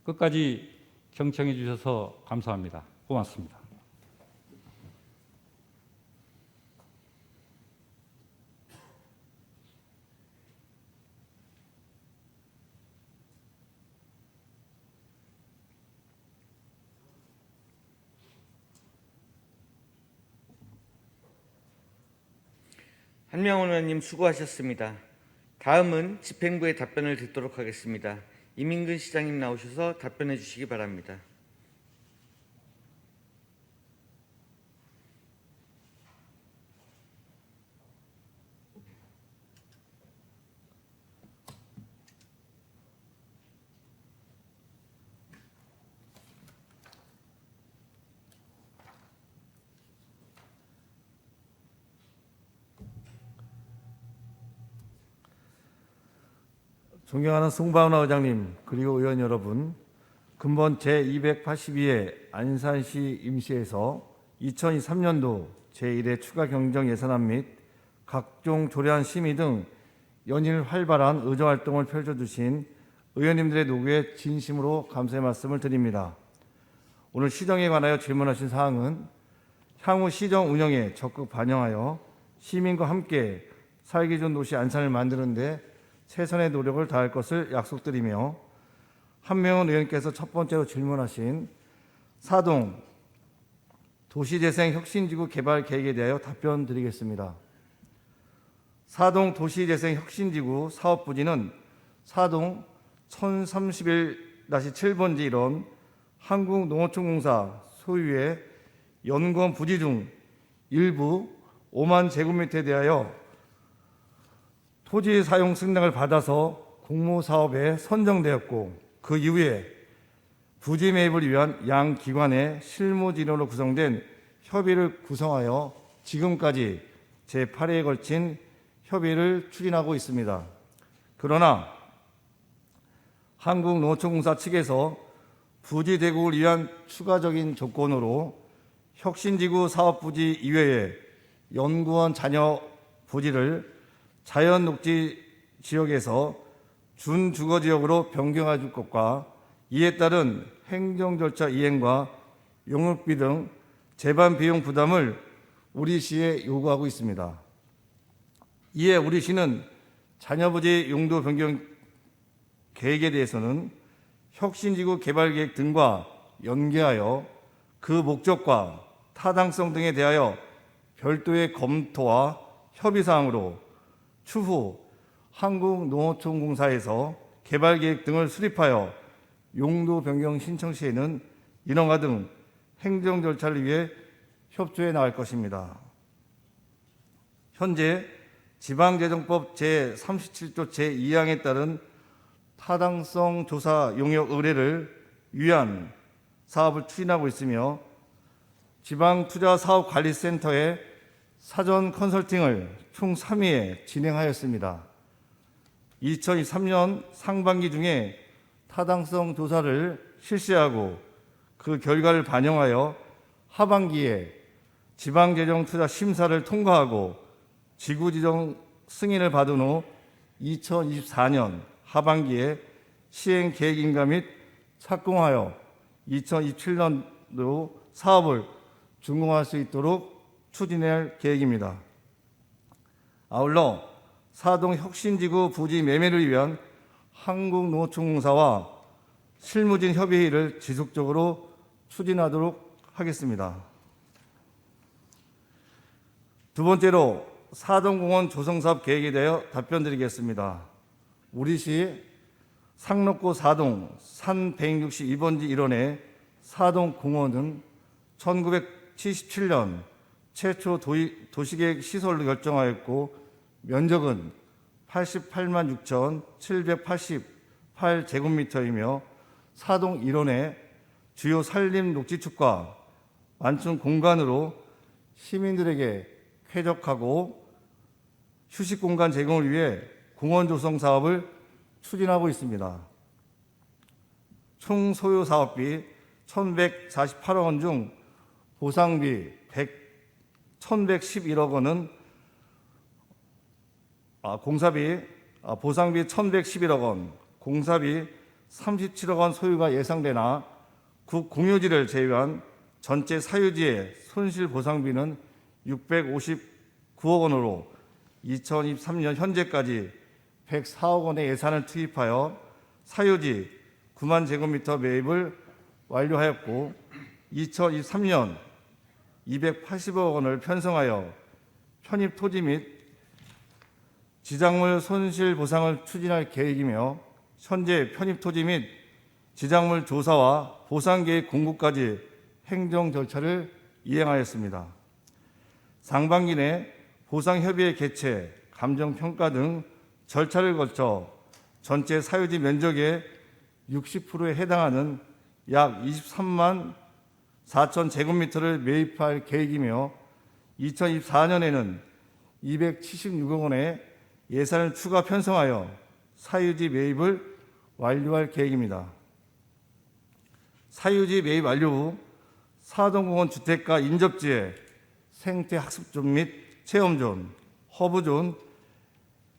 끝까지 경청해 주셔서 감사합니다. 고맙습니다. 한명훈 의원님 수고하셨습니다. 다음은 집행부의 답변을 듣도록 하겠습니다. 이민근 시장님 나오셔서 답변해 주시기 바랍니다. 존경하는 송바운하 의장님 그리고 의원 여러분, 근본 제282회 안산시 임시에서 2023년도 제1회 추가 경정 예산안 및 각종 조례안 심의 등 연일 활발한 의정활동을 펼쳐주신 의원님들의 노고에 진심으로 감사의 말씀을 드립니다. 오늘 시정에 관하여 질문하신 사항은 향후 시정 운영에 적극 반영하여 시민과 함께 살기 좋은 도시 안산을 만드는 데 최선의 노력을 다할 것을 약속드리며, 한명훈 의원께서 첫 번째로 질문하신 사동 도시재생혁신지구 개발 계획에 대하여 답변드리겠습니다. 사동 도시재생혁신지구 사업부지는 사동 1031-7번지 1원 한국농어촌공사 소유의 연구원 부지 중 일부 5만 제곱미터에 대하여 토지 사용 승낙을 받아서 공모사업에 선정되었고 그 이후에 부지 매입을 위한 양 기관의 실무진으로 구성된 협의를 구성하여 지금까지 제8회에 걸친 협의를 추진하고 있습니다. 그러나 한국농어촌공사 측에서 부지 대국을 위한 추가적인 조건으로 혁신지구 사업부지 이외에 연구원 잔여 부지를 자연녹지 지역에서 준주거지역으로 변경해 줄 것과 이에 따른 행정절차 이행과 용역비 등 재반 비용 부담을 우리 시에 요구하고 있습니다. 이에 우리 시는 잔여부지 용도 변경 계획에 대해서는 혁신지구 개발계획 등과 연계하여 그 목적과 타당성 등에 대하여 별도의 검토와 협의사항으로 추후 한국농어촌공사에서 개발계획 등을 수립하여 용도 변경 신청 시에는 인허가 등 행정 절차를 위해 협조해 나갈 것입니다. 현재 지방재정법 제37조 제2항에 따른 타당성 조사 용역 의뢰를 위한 사업을 추진하고 있으며 지방투자사업관리센터의 사전 컨설팅을 총 3회에 진행하였습니다. 2023년 상반기 중에 타당성 조사를 실시하고 그 결과를 반영하여 하반기에 지방재정투자 심사를 통과하고 지구지정 승인을 받은 후 2024년 하반기에 시행 계획인가 및 착공하여 2027년도 사업을 준공할 수 있도록 추진할 계획입니다. 아울러 사동 혁신지구 부지 매매를 위한 한국농어촌공사와 실무진 협의회를 지속적으로 추진하도록 하겠습니다. 두 번째로 사동공원 조성사업 계획에 대하여 답변드리겠습니다. 우리 시 상록구 사동 산 162번지 1원의 사동공원은 1977년 최초 도시계획 시설로 결정하였고 면적은 88만 6,788제곱미터이며 사동 1원의 주요 산림 녹지축과 완충 공간으로 시민들에게 쾌적하고 휴식 공간 제공을 위해 공원 조성 사업을 추진하고 있습니다. 총 소요 사업비 1,148억 원 중 보상비 1,111억 원은 보상비 1,111억 원, 공사비 37억 원 소요가 예상되나 국공유지를 제외한 전체 사유지의 손실 보상비는 659억 원으로 2023년 현재까지 104억 원의 예산을 투입하여 사유지 9만 제곱미터 매입을 완료하였고 2023년 280억 원을 편성하여 편입 토지 및 지작물 손실 보상을 추진할 계획이며 현재 편입 토지 및 지작물 조사와 보상 계획 공고까지 행정 절차를 이행하였습니다. 상반기 내 보상협의회 개최, 감정평가 등 절차를 거쳐 전체 사유지 면적의 60%에 해당하는 약 23만 4천 제곱미터를 매입할 계획이며 2024년에는 276억 원의 예산을 추가 편성하여 사유지 매입을 완료할 계획입니다. 사유지 매입 완료 후 사동공원 주택가 인접지에 생태학습존 및 체험존, 허브존,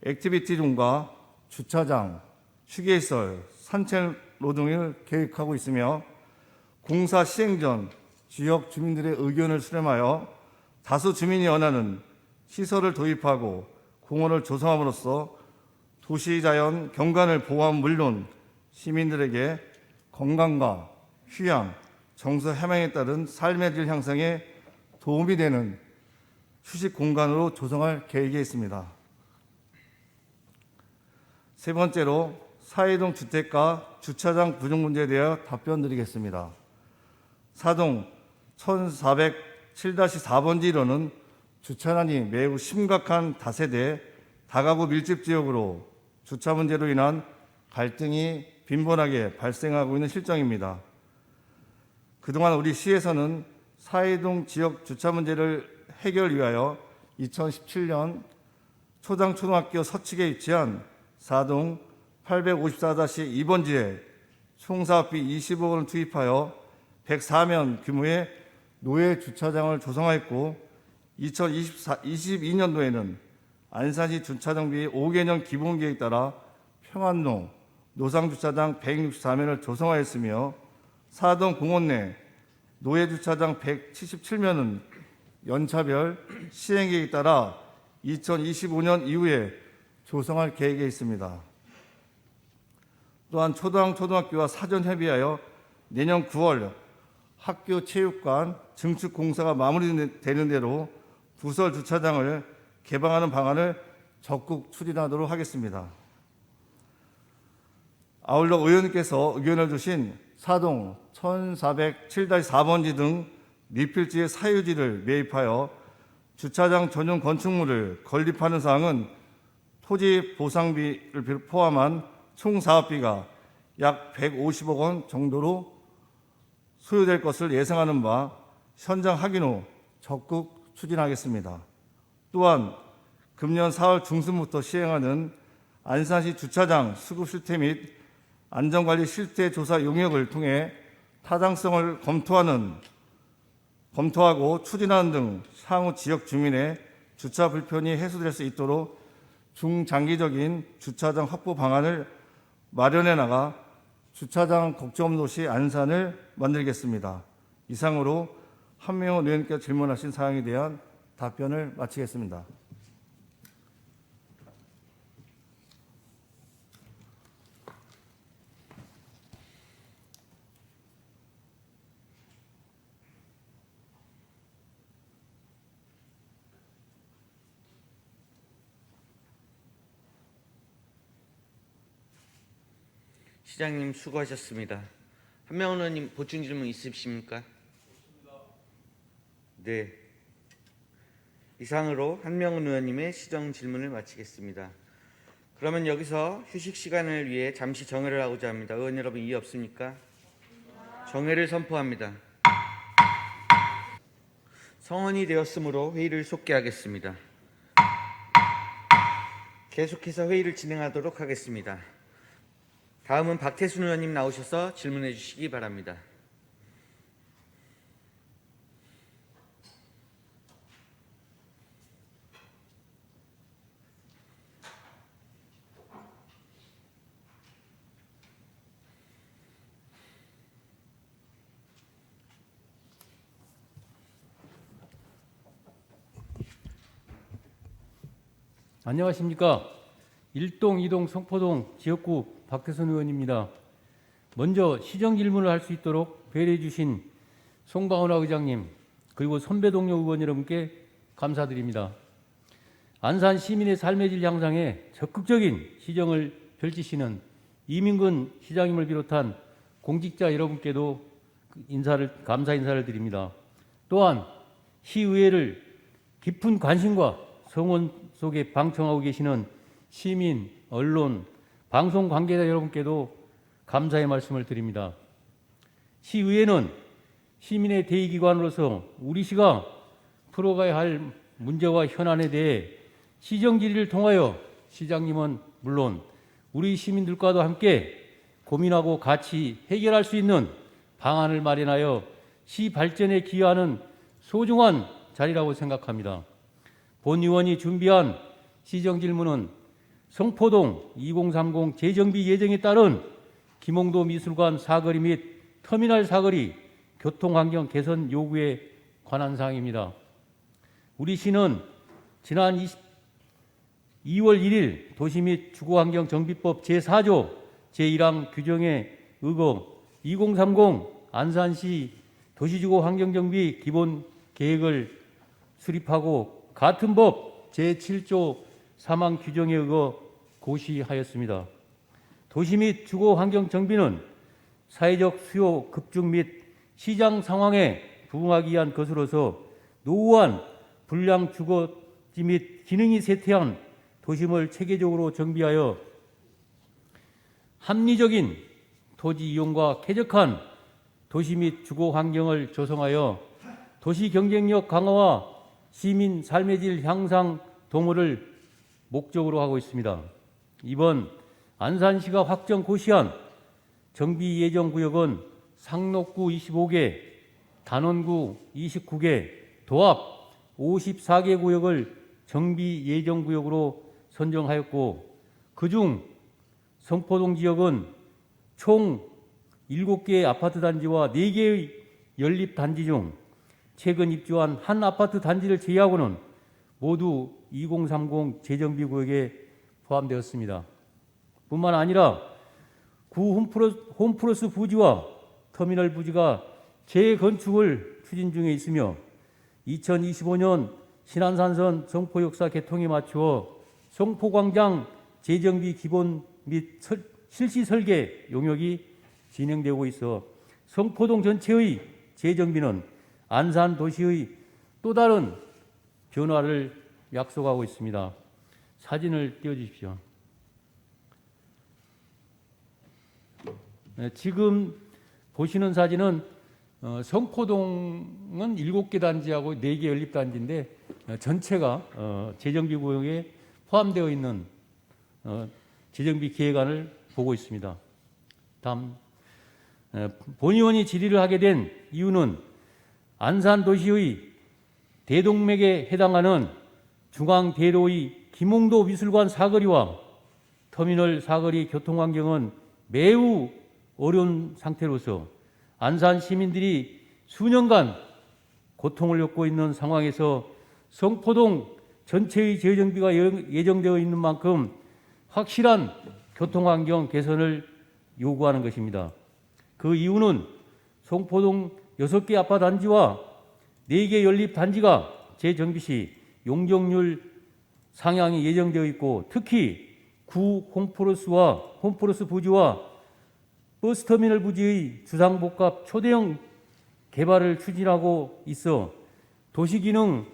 액티비티존과 주차장, 휴게시설, 산책로 등을 계획하고 있으며 공사 시행 전 지역 주민들의 의견을 수렴하여 다수 주민이 원하는 시설을 도입하고 공원을 조성함으로써 도시자연 경관을 보호함 물론 시민들에게 건강과 휴양, 정서 해방에 따른 삶의 질 향상에 도움이 되는 휴식 공간으로 조성할 계획이 있습니다. 세 번째로 사회동 주택가 주차장 부족 문제에 대하여 답변드리겠습니다. 사동 1407-4번지 1호는 주차난이 매우 심각한 다세대 다가구 밀집 지역으로 주차 문제로 인한 갈등이 빈번하게 발생하고 있는 실정입니다. 그동안 우리 시에서는 사이동 지역 주차 문제를 해결 위하여 2017년 초장초등학교 서측에 위치한 4동 854-2번지에 총사업비 20억 원을 투입하여 104면 규모의 노예 주차장을 조성하였고 2022년도에는 안산시 주차장비 5개년 기본계획에 따라 평안로 노상주차장 164면을 조성하였으며 4동 공원 내 노예주차장 177면은 연차별 시행계획에 따라 2025년 이후에 조성할 계획에 있습니다. 또한 초등학교와 사전 협의하여 내년 9월 학교 체육관 증축 공사가 마무리되는 대로 부설 주차장을 개방하는 방안을 적극 추진하도록 하겠습니다. 아울러 의원님께서 의견을 주신 사동 1407-4번지 등 미필지의 사유지를 매입하여 주차장 전용 건축물을 건립하는 사항은 토지 보상비를 포함한 총 사업비가 약 150억 원 정도로 소요될 것을 예상하는 바 현장 확인 후 적극 추진하겠습니다. 또한 금년 4월 중순부터 시행하는 안산시 주차장 수급 실태 및 안전관리 실태 조사 용역을 통해 타당성을 검토하고 추진하는 등 향후 지역 주민의 주차 불편이 해소될 수 있도록 중장기적인 주차장 확보 방안을 마련해 나가 주차장 걱정 도시 안산을 만들겠습니다. 이상으로 한명훈 의원께서 질문하신 사항에 대한 답변을 마치겠습니다. 시장님 수고하셨습니다. 한명훈 의원님 보충 질문 있으십니까? 네. 이상으로 한명훈 의원님의 시정 질문을 마치겠습니다. 그러면 여기서 휴식 시간을 위해 잠시 정회를 하고자 합니다. 의원 여러분 이의 없습니까? 정회를 선포합니다. 성원이 되었으므로 회의를 속개하겠습니다. 계속해서 회의를 진행하도록 하겠습니다. 다음은 박태순 의원님 나오셔서 질문해 주시기 바랍니다. 안녕하십니까. 1동, 2동, 성포동 지역구 박태순 의원입니다. 먼저 시정 질문을 할 수 있도록 배려해 주신 송방훈 의장님 그리고 선배 동료 의원 여러분께 감사드립니다. 안산 시민의 삶의 질 향상에 적극적인 시정을 펼치시는 이민근 시장님을 비롯한 공직자 여러분께도 감사 인사를 드립니다. 또한 시의회를 깊은 관심과 성원 속에 방청하고 계시는 시민, 언론, 방송 관계자 여러분께도 감사의 말씀을 드립니다. 시의회는 시민의 대의기관으로서 우리 시가 풀어가야 할 문제와 현안에 대해 시정 질의를 통하여 시장님은 물론 우리 시민들과도 함께 고민하고 같이 해결할 수 있는 방안을 마련하여 시 발전에 기여하는 소중한 자리라고 생각합니다. 본 의원이 준비한 시정 질문은 성포동 2030 재정비 예정에 따른 김홍도 미술관 사거리 및 터미널 사거리 교통환경 개선 요구에 관한 사항입니다. 우리 시는 지난 2월 1일 도시 및 주거환경정비법 제4조 제1항 규정에 의거 2030 안산시 도시주거환경정비 기본계획을 수립하고 같은 법 제7조 3항 규정에 의거 고시하였습니다. 도시 및 주거환경 정비는 사회적 수요 급증 및 시장 상황에 부응하기 위한 것으로서 노후한 불량 주거지 및 기능이 쇠퇴한 도심을 체계적으로 정비하여 합리적인 토지 이용과 쾌적한 도시 및 주거 환경을 조성하여 도시 경쟁력 강화와 시민 삶의 질 향상 도모를 목적으로 하고 있습니다. 이번 안산시가 확정 고시한 정비 예정 구역은 상록구 25개, 단원구 29개, 도합 54개 구역을 정비 예정 구역으로 선정하였고, 그중 성포동 지역은 총 7개의 아파트 단지와 4개의 연립 단지 중 최근 입주한 한 아파트 단지를 제외하고는 모두 2030 재정비 구역에 포함되었습니다. 뿐만 아니라 구 홈플러스 부지와 터미널 부지가 재건축을 추진 중에 있으며 2025년 신안산선 성포역사 개통에 맞추어 성포광장 재정비 기본 및 실시 설계 용역이 진행되고 있어 성포동 전체의 재정비는 안산 도시의 또 다른 변화를 약속하고 있습니다. 사진을 띄워주십시오. 지금 보시는 사진은 성포동은 7개 단지하고 4개 연립단지인데 전체가 재정비 구역에 포함되어 있는 재정비 계획안을 보고 있습니다. 다음, 본의원이 질의를 하게 된 이유는 안산도시의 대동맥에 해당하는 중앙대로의 김홍도 미술관 사거리와 터미널 사거리 교통환경은 매우 어려운 상태로서 안산 시민들이 수년간 고통을 겪고 있는 상황에서 성포동 전체의 재정비가 예정되어 있는 만큼 확실한 교통환경 개선을 요구하는 것입니다. 그 이유는 성포동 6개 아파트 단지와 4개 연립 단지가 재정비 시 용적률 상향이 예정되어 있고, 특히 구 홈플러스 부지와 버스터미널 부지의 주상복합 초대형 개발을 추진하고 있어 도시기능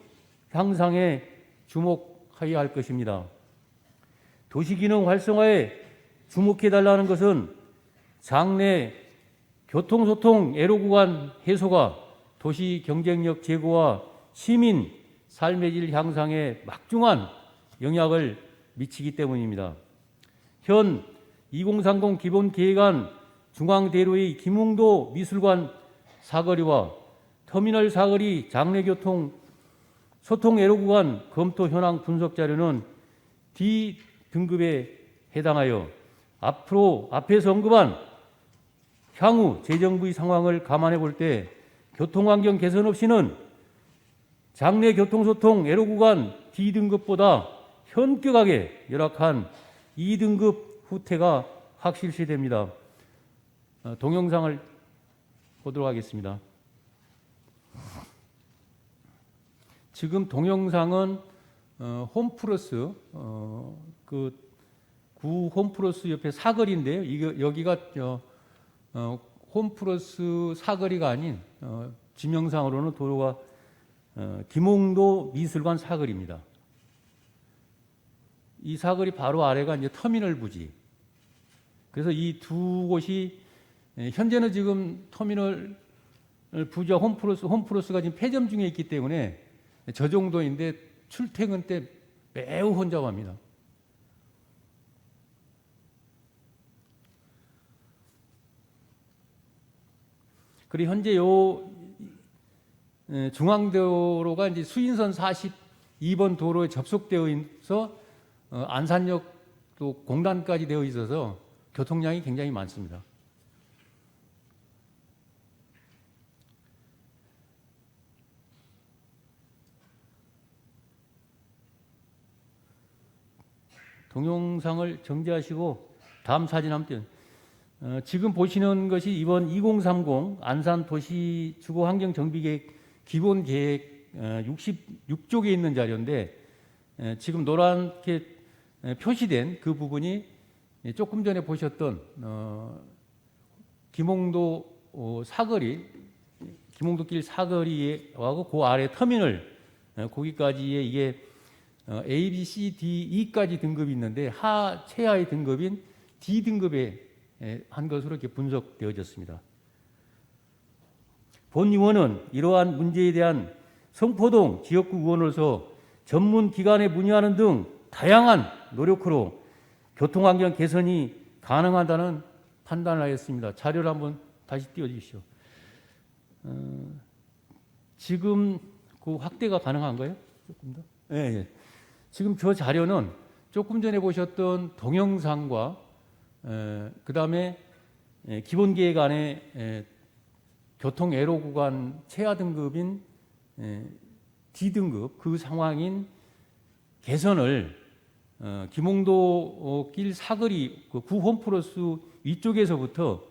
향상에 주목해야 할 것입니다. 도시기능 활성화에 주목해달라는 것은 장내 교통소통 애로 구간 해소가 도시 경쟁력 제고와 시민 삶의 질 향상에 막중한 영향을 미치기 때문입니다. 현 2030 기본계획안 중앙대로의 김웅도 미술관 사거리와 터미널 사거리 장내교통 소통 애로 구간 검토 현황 분석 자료는 D등급에 해당하여 앞에서 언급한 향후 재정부의 상황을 감안해 볼 때 교통환경 개선 없이는 장내 교통소통 애로 구간 D등급보다 현격하게 열악한 2등급 후퇴가 확실시됩니다. 동영상을 보도록 하겠습니다. 지금 동영상은 홈플러스 구 홈플러스 옆에 사거리인데요. 여기가 홈플러스 사거리가 아닌 지명상으로는 도로가 김홍도 미술관 사거리입니다. 이 사거리 바로 아래가 이제 터미널 부지. 그래서 이 두 곳이 현재는 지금 터미널 부지와 홈플러스가 지금 폐점 중에 있기 때문에 저 정도인데 출퇴근 때 매우 혼잡합니다. 그리고 현재 중앙도로가 이제 수인선 42번 도로에 접속되어 있어 안산역 또 공단까지 되어 있어서 교통량이 굉장히 많습니다. 동영상을 정지하시고 다음 사진 한번 지금 보시는 것이 이번 2030 안산 도시 주거 환경 정비계획 기본 계획 66쪽에 있는 자료인데 지금 노랗게 표시된 그 부분이 조금 전에 보셨던 김홍도 사거리, 김홍도길 사거리하고 그 아래 터미널 거기까지의 이게 A, B, C, D, E까지 등급이 있는데 최하의 등급인 D 등급에 한 것으로 이렇게 분석되어졌습니다. 본 의원은 이러한 문제에 대한 성포동 지역구 의원으로서 전문 기관에 문의하는 등 다양한 노력으로 교통환경 개선이 가능하다는 판단을 하였습니다. 자료를 한번 다시 띄워주십시오. 지금 그 확대가 가능한가요? 조금 더? 예. 지금 저 자료는 조금 전에 보셨던 동영상과 그 다음에 기본계획 안에 교통 애로 구간 최하 등급인 D등급 그 상황인 개선을 김홍도 길 사거리 그 구 홈플러스 위쪽에서부터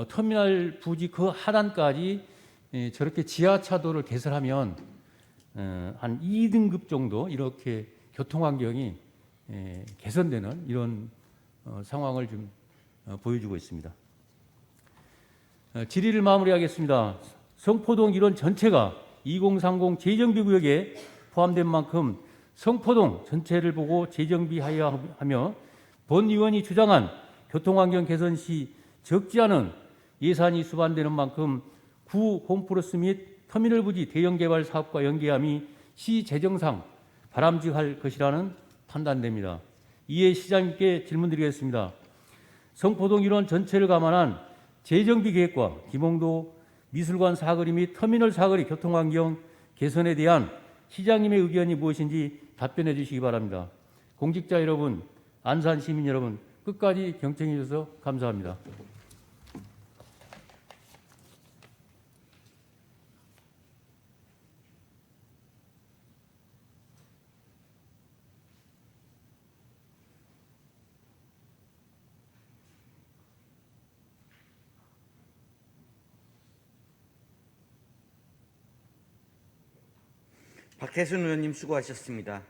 터미널 부지 그 하단까지 저렇게 지하차도를 개설하면 한 2등급 정도 이렇게 교통환경이 개선되는 이런 상황을 좀 보여주고 있습니다. 질의를 마무리하겠습니다. 성포동 일원 전체가 2030 재정비 구역에 포함된 만큼 성포동 전체를 보고 재정비하여 하며 본 의원이 주장한 교통환경 개선 시 적지 않은 예산이 수반되는 만큼 구 홈플러스 및 터미널 부지 대형 개발 사업과 연계함이 시 재정상 바람직할 것이라는 판단됩니다. 이에 시장님께 질문드리겠습니다. 성포동 일원 전체를 감안한 재정비 계획과 김홍도 미술관 사거리 및 터미널 사거리 교통환경 개선에 대한 시장님의 의견이 무엇인지 답변해 주시기 바랍니다. 공직자 여러분, 안산 시민 여러분, 끝까지 경청해 주셔서 감사합니다. 박태순 의원님 수고하셨습니다.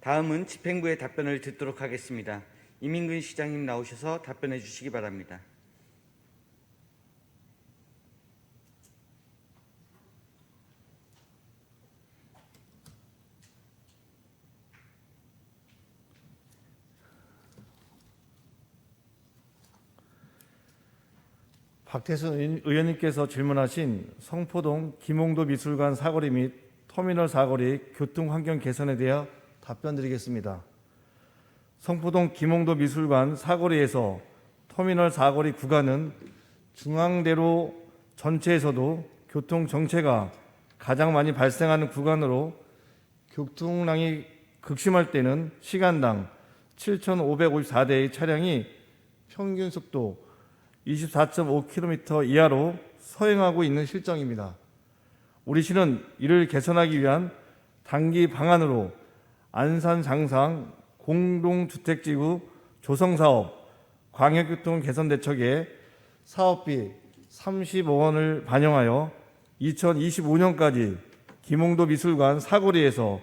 다음은 집행부의 답변을 듣도록 하겠습니다. 이민근 시장님 나오셔서 답변해 주시기 바랍니다. 박태순 의원님께서 질문하신 성포동 김홍도 미술관 사거리 및 터미널 사거리 교통환경 개선에 대해 답변드리겠습니다. 성포동 김홍도 미술관 사거리에서 터미널 사거리 구간은 중앙대로 전체에서도 교통 정체가 가장 많이 발생하는 구간으로 교통량이 극심할 때는 시간당 7,554대의 차량이 평균 속도 24.5km 이하로 서행하고 있는 실정입니다. 우리 시는 이를 개선하기 위한 단기 방안으로 안산 장상 공동주택지구 조성사업 광역교통 개선 대책에 사업비 30억 원을 반영하여 2025년까지 김홍도 미술관 사거리에서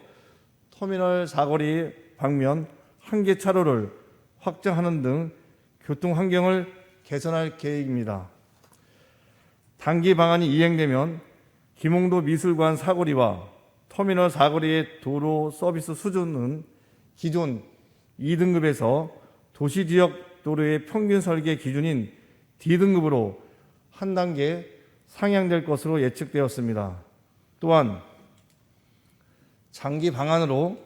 터미널 사거리 방면 1개 차로를 확장하는 등 교통 환경을 개선할 계획입니다. 단기 방안이 이행되면 김홍도 미술관 사거리와 터미널 사거리의 도로 서비스 수준은 기존 2등급에서 도시지역 도로의 평균 설계 기준인 D등급으로 한 단계 상향될 것으로 예측되었습니다. 또한 장기 방안으로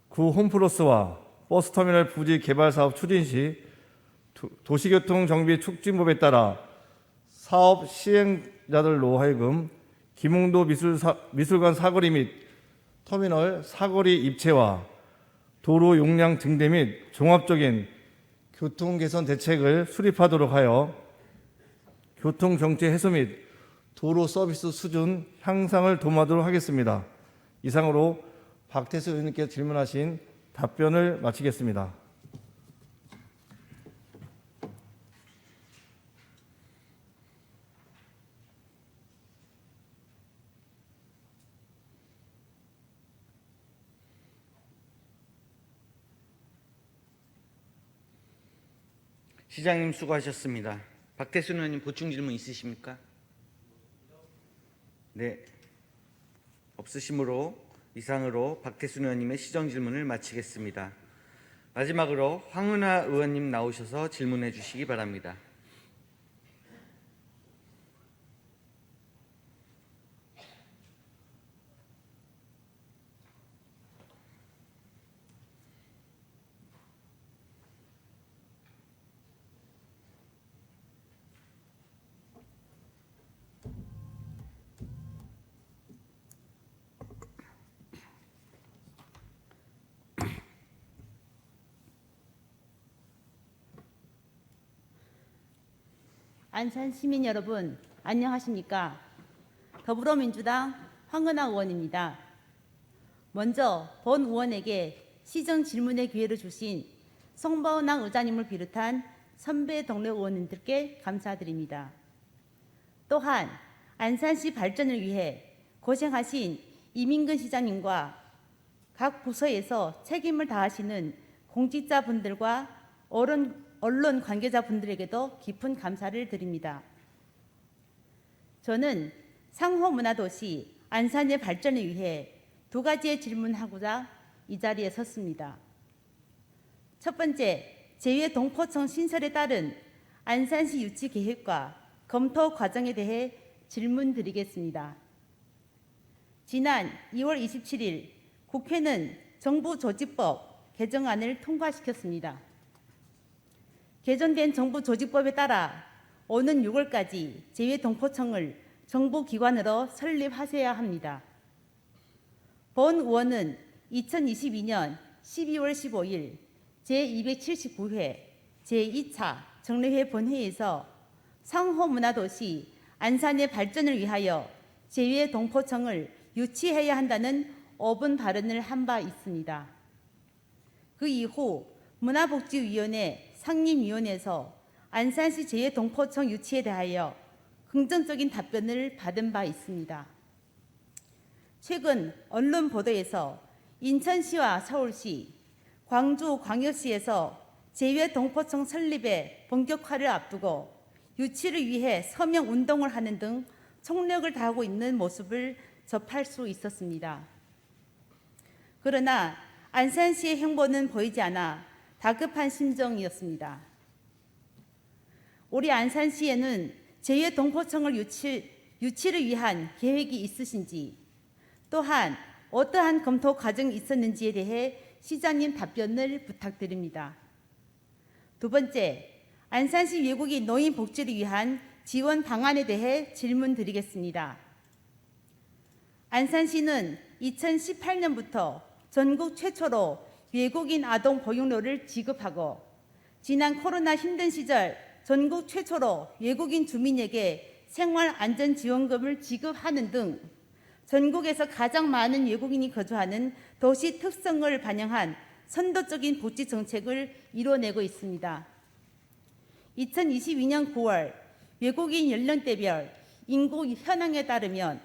구 홈플러스와 버스터미널 부지 개발 사업 추진 시 도시교통정비 촉진법에 따라 사업 시행자들로 하여금 김홍도 미술관 사거리 및 터미널 사거리 입체와 도로 용량 증대 및 종합적인 교통 개선 대책을 수립하도록 하여 교통 정체 해소 및 도로 서비스 수준 향상을 도모하도록 하겠습니다. 이상으로 박태수 의원님께서 질문하신 답변을 마치겠습니다. 시장님 수고하셨습니다. 박태순 의원님 보충 질문 있으십니까? 네. 없으시므로 이상으로 박태순 의원님의 시정 질문을 마치겠습니다. 마지막으로 황은하 의원님 나오셔서 질문해 주시기 바랍니다. 안산 시민 여러분, 안녕하십니까? 더불어민주당 황은하 의원입니다. 먼저 본 의원에게 시정 질문의 기회를 주신 송바운왕 의장님을 비롯한 선배 동료 의원님들께 감사드립니다. 또한 안산시 발전을 위해 고생하신 이민근 시장님과 각 부서에서 책임을 다하시는 공직자분들과 언론 관계자분들에게도 깊은 감사를 드립니다. 저는 상호문화도시 안산의 발전을 위해 두 가지의 질문하고자 이 자리에 섰습니다. 첫 번째, 제2의 동포청 신설에 따른 안산시 유치 계획과 검토 과정에 대해 질문드리겠습니다. 지난 2월 27일 국회는 정부조직법 개정안을 통과시켰습니다. 개정된 정부조직법에 따라 오는 6월까지 제2의 동포청을 정부기관으로 설립하셔야 합니다. 본 의원은 2022년 12월 15일 제279회 제2차 정례회 본회의에서 상호문화도시 안산의 발전을 위하여 제2의 동포청을 유치해야 한다는 5분 발언을 한 바 있습니다. 그 이후 문화복지위원회 상임위원회에서 안산시 제2의 동포청 유치에 대하여 긍정적인 답변을 받은 바 있습니다. 최근 언론 보도에서 인천시와 서울시, 광주광역시에서 제2의 동포청 설립의 본격화를 앞두고 유치를 위해 서명 운동을 하는 등 총력을 다하고 있는 모습을 접할 수 있었습니다. 그러나 안산시의 행보는 보이지 않아 다급한 심정이었습니다. 우리 안산시에는 제2의 동포청을 유치를 위한 계획이 있으신지, 또한 어떠한 검토 과정이 있었는지에 대해 시장님 답변을 부탁드립니다. 두 번째, 안산시 외국인 노인 복지를 위한 지원 방안에 대해 질문드리겠습니다. 안산시는 2018년부터 전국 최초로 외국인 아동 보육료를 지급하고 지난 코로나 힘든 시절 전국 최초로 외국인 주민에게 생활안전지원금을 지급하는 등 전국에서 가장 많은 외국인이 거주하는 도시 특성을 반영한 선도적인 복지 정책을 이뤄내고 있습니다. 2022년 9월 외국인 연령대별 인구 현황에 따르면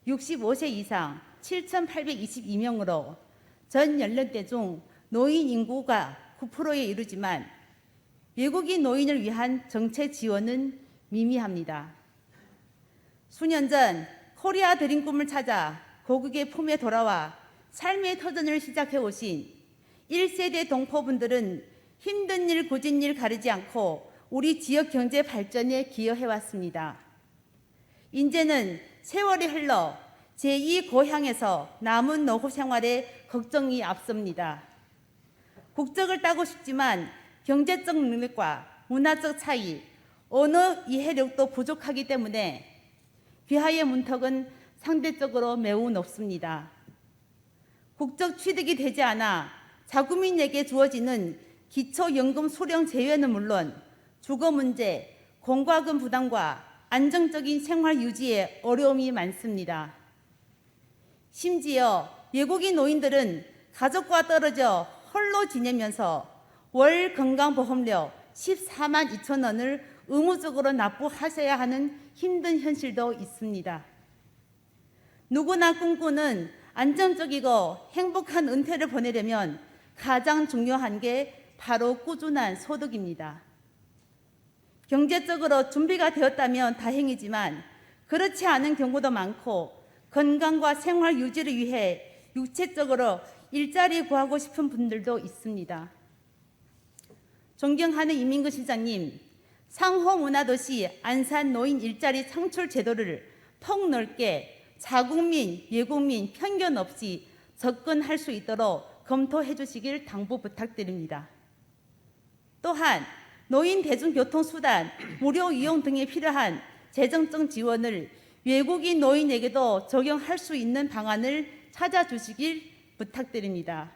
65세 이상 7,822명으로 전 연령대 중 노인 인구가 9%에 이르지만 외국인 노인을 위한 정책 지원은 미미합니다. 수년 전 코리아 드림 꿈을 찾아 고국의 품에 돌아와 삶의 터전을 시작해 오신 1세대 동포분들은 힘든 일, 고진 일 가리지 않고 우리 지역 경제 발전에 기여해 왔습니다. 이제는 세월이 흘러 제2고향에서 남은 노후 생활에 걱정이 앞섭니다. 국적을 따고 싶지만 경제적 능력과 문화적 차이, 언어 이해력도 부족하기 때문에 귀하의 문턱은 상대적으로 매우 높습니다. 국적 취득이 되지 않아 자국민에게 주어지는 기초연금 수령 제외는 물론 주거 문제, 공과금 부담과 안정적인 생활 유지에 어려움이 많습니다. 심지어 외국인 노인들은 가족과 떨어져 홀로 지내면서 월 건강보험료 14만 2천 원을 의무적으로 납부하셔야 하는 힘든 현실도 있습니다. 누구나 꿈꾸는 안정적이고 행복한 은퇴를 보내려면 가장 중요한 게 바로 꾸준한 소득입니다. 경제적으로 준비가 되었다면 다행이지만 그렇지 않은 경우도 많고 건강과 생활 유지를 위해 육체적으로 일자리 구하고 싶은 분들도 있습니다. 존경하는 이민근 시장님, 상호문화도시 안산 노인 일자리 창출 제도를 폭넓게 자국민, 외국민 편견 없이 접근할 수 있도록 검토해 주시길 당부 부탁드립니다. 또한 노인 대중교통수단 무료 이용 등에 필요한 재정적 지원을 외국인 노인에게도 적용할 수 있는 방안을 찾아주시길 부탁드립니다.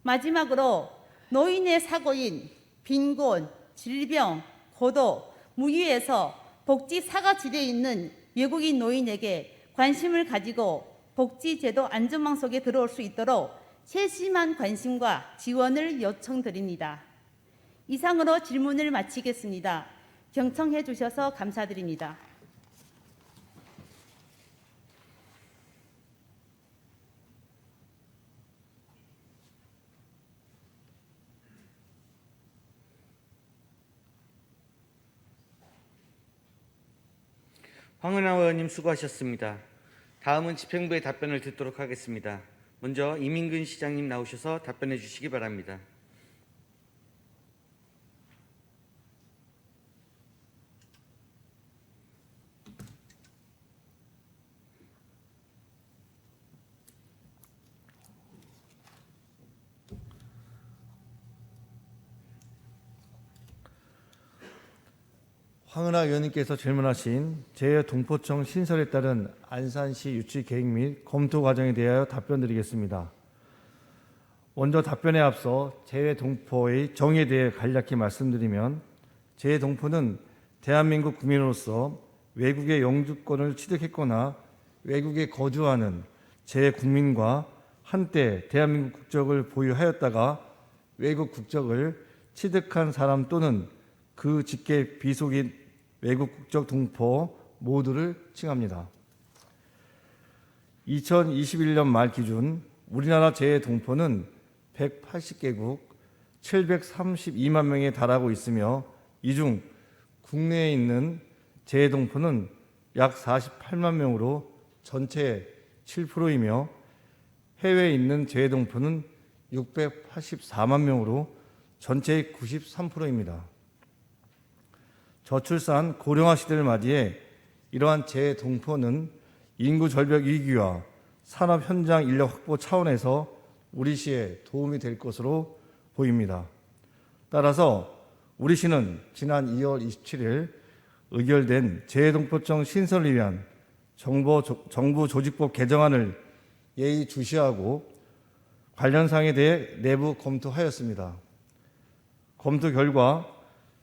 마지막으로 노인의 사고인 빈곤, 질병, 고독, 무유에서 복지 사각지대에 있는 외국인 노인에게 관심을 가지고 복지제도 안전망 속에 들어올 수 있도록 세심한 관심과 지원을 요청드립니다. 이상으로 질문을 마치겠습니다. 경청해 주셔서 감사드립니다. 황은하 의원님 수고하셨습니다. 다음은 집행부의 답변을 듣도록 하겠습니다. 먼저 이민근 시장님 나오셔서 답변해 주시기 바랍니다. 황은하 의원님께서 질문하신 제2동포청 신설에 따른 안산시 유치 계획 및 검토 과정에 대하여 답변드리겠습니다. 먼저 답변에 앞서 제2동포의 정의에 대해 간략히 말씀드리면, 제2동포는 대한민국 국민으로서 외국의 영주권을 취득했거나 외국에 거주하는 제 국민과 한때 대한민국 국적을 보유하였다가 외국 국적을 취득한 사람 또는 그 직계 비속인 외국 국적 동포 모두를 칭합니다. 2021년 말 기준 우리나라 제2동포는 180개국 732만 명에 달하고 있으며, 이 중 국내에 있는 제2동포는 약 48만 명으로 전체의 7%이며 해외에 있는 제2동포는 684만 명으로 전체의 93%입니다. 저출산 고령화 시대를 맞이해 이러한 제2동포는 인구 절벽 위기와 산업 현장 인력 확보 차원에서 우리 시에 도움이 될 것으로 보입니다. 따라서 우리 시는 지난 2월 27일 의결된 제2동포청 신설을 위한 정부 조직법 개정안을 예의주시하고 관련 사항에 대해 내부 검토하였습니다. 검토 결과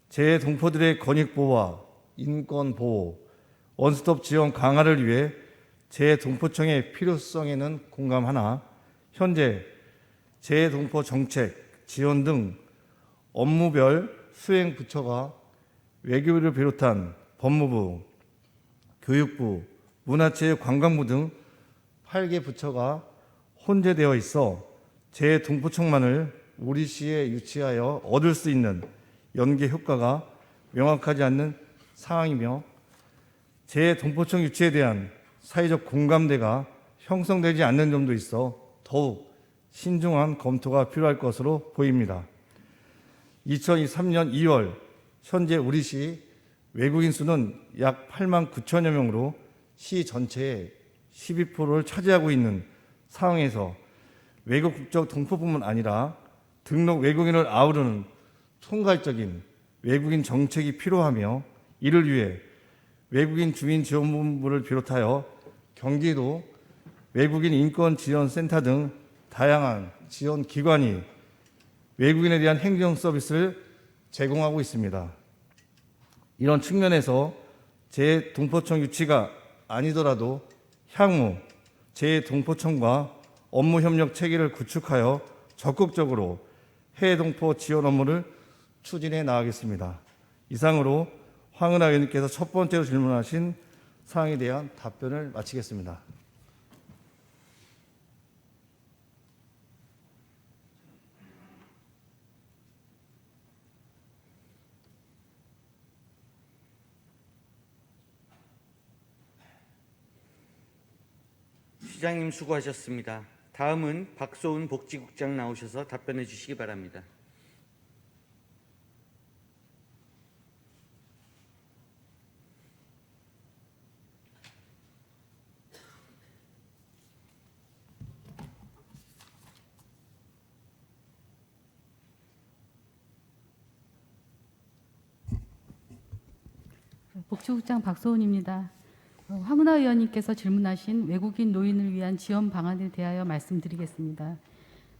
제2동포들의 권익보호와 인권보호, 원스톱 지원 강화를 위해 제2동포청의 필요성에는 공감하나, 현재 제2동포 정책, 지원 등 업무별 수행 부처가 외교부를 비롯한 법무부, 교육부, 문화체육관광부 등 8개 부처가 혼재되어 있어 제2동포청만을 우리 시에 유치하여 얻을 수 있는 연계 효과가 명확하지 않는 상황이며, 제2동포청 유치에 대한 사회적 공감대가 형성되지 않는 점도 있어 더욱 신중한 검토가 필요할 것으로 보입니다. 2023년 2월 현재 우리 시 외국인 수는 약 8만 9천여 명으로 시 전체의 12%를 차지하고 있는 상황에서 외국 국적 동포뿐만 아니라 등록 외국인을 아우르는 총괄적인 외국인 정책이 필요하며, 이를 위해 외국인 주민지원본부를 비롯하여 경기도 외국인 인권지원센터 등 다양한 지원기관이 외국인에 대한 행정 서비스를 제공하고 있습니다. 이런 측면에서 제2동포청 유치가 아니더라도 향후 제2동포청과 업무 협력 체계를 구축하여 적극적으로 해외 동포 지원 업무를 추진해 나가겠습니다. 이상으로 황은하 의원님께서 첫 번째로 질문하신 사항에 대한 답변을 마치겠습니다. 시장님 수고하셨습니다. 다음은 박소은 복지국장 나오셔서 답변해 주시기 바랍니다. 복지국장 박소은입니다. 황은하 의원님께서 질문하신 외국인 노인을 위한 지원 방안에 대하여 말씀드리겠습니다.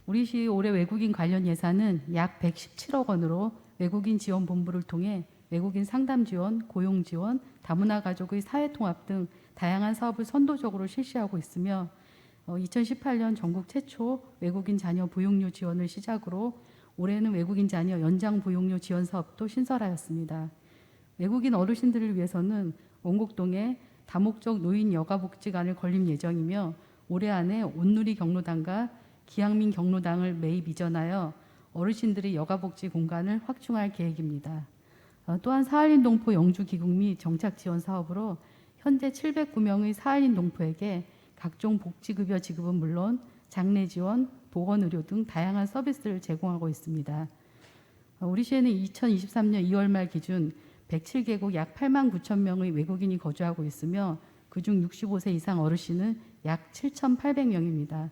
우리 시 올해 외국인 관련 예산은 약 117억 원으로 외국인 지원 본부를 통해 외국인 상담 지원, 고용 지원, 다문화 가족의 사회 통합 등 다양한 사업을 선도적으로 실시하고 있으며 2018년 전국 최초 외국인 자녀 부용료 지원을 시작으로 올해는 외국인 자녀 연장 부용료 지원 사업도 신설하였습니다. 외국인 어르신들을 위해서는 원곡동에 다목적 노인 여가복지관을 건립 예정이며 올해 안에 온누리 경로당과 기양민 경로당을 매입 이전하여 어르신들의 여가복지 공간을 확충할 계획입니다. 또한 사할린 동포 영주 기국 및 정착 지원 사업으로 현재 709명의 사할린 동포에게 각종 복지급여 지급은 물론 장례 지원, 보건의료 등 다양한 서비스를 제공하고 있습니다. 우리 시에는 2023년 2월 말 기준 107개국 약 8만 9천 명의 외국인이 거주하고 있으며 그중 65세 이상 어르신은 약 7,800명입니다.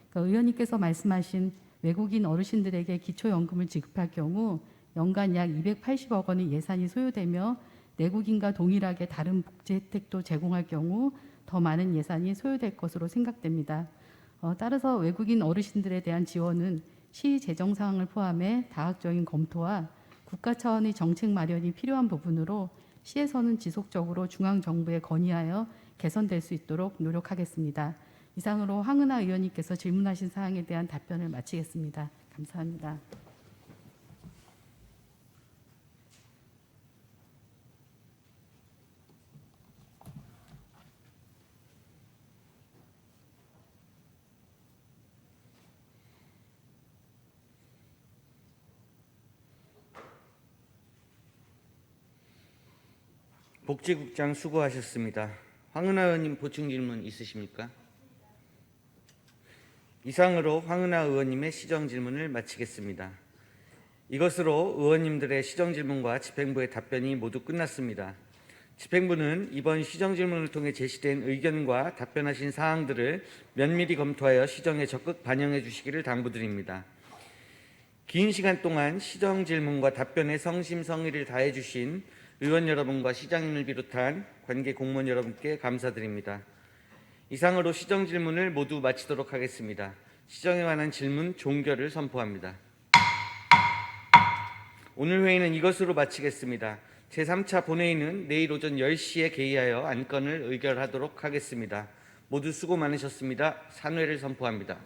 그러니까 의원님께서 말씀하신 외국인 어르신들에게 기초연금을 지급할 경우 연간 약 280억 원의 예산이 소요되며 내국인과 동일하게 다른 복지 혜택도 제공할 경우 더 많은 예산이 소요될 것으로 생각됩니다. 따라서 외국인 어르신들에 대한 지원은 시 재정 상황을 포함해 다각적인 검토와 국가 차원의 정책 마련이 필요한 부분으로 시에서는 지속적으로 중앙정부에 건의하여 개선될 수 있도록 노력하겠습니다. 이상으로 황은하 의원님께서 질문하신 사항에 대한 답변을 마치겠습니다. 감사합니다. 복지국장 수고하셨습니다. 황은하 의원님 보충 질문 있으십니까? 이상으로 황은하 의원님의 시정 질문을 마치겠습니다. 이것으로 의원님들의 시정 질문과 집행부의 답변이 모두 끝났습니다. 집행부는 이번 시정 질문을 통해 제시된 의견과 답변하신 사항들을 면밀히 검토하여 시정에 적극 반영해 주시기를 당부드립니다. 긴 시간 동안 시정 질문과 답변에 성심성의를 다해 주신 의원 여러분과 시장님을 비롯한 관계 공무원 여러분께 감사드립니다. 이상으로 시정 질문을 모두 마치도록 하겠습니다. 시정에 관한 질문 종결을 선포합니다. 오늘 회의는 이것으로 마치겠습니다. 제3차 본회의는 내일 오전 10시에 개의하여 안건을 의결하도록 하겠습니다. 모두 수고 많으셨습니다. 산회를 선포합니다.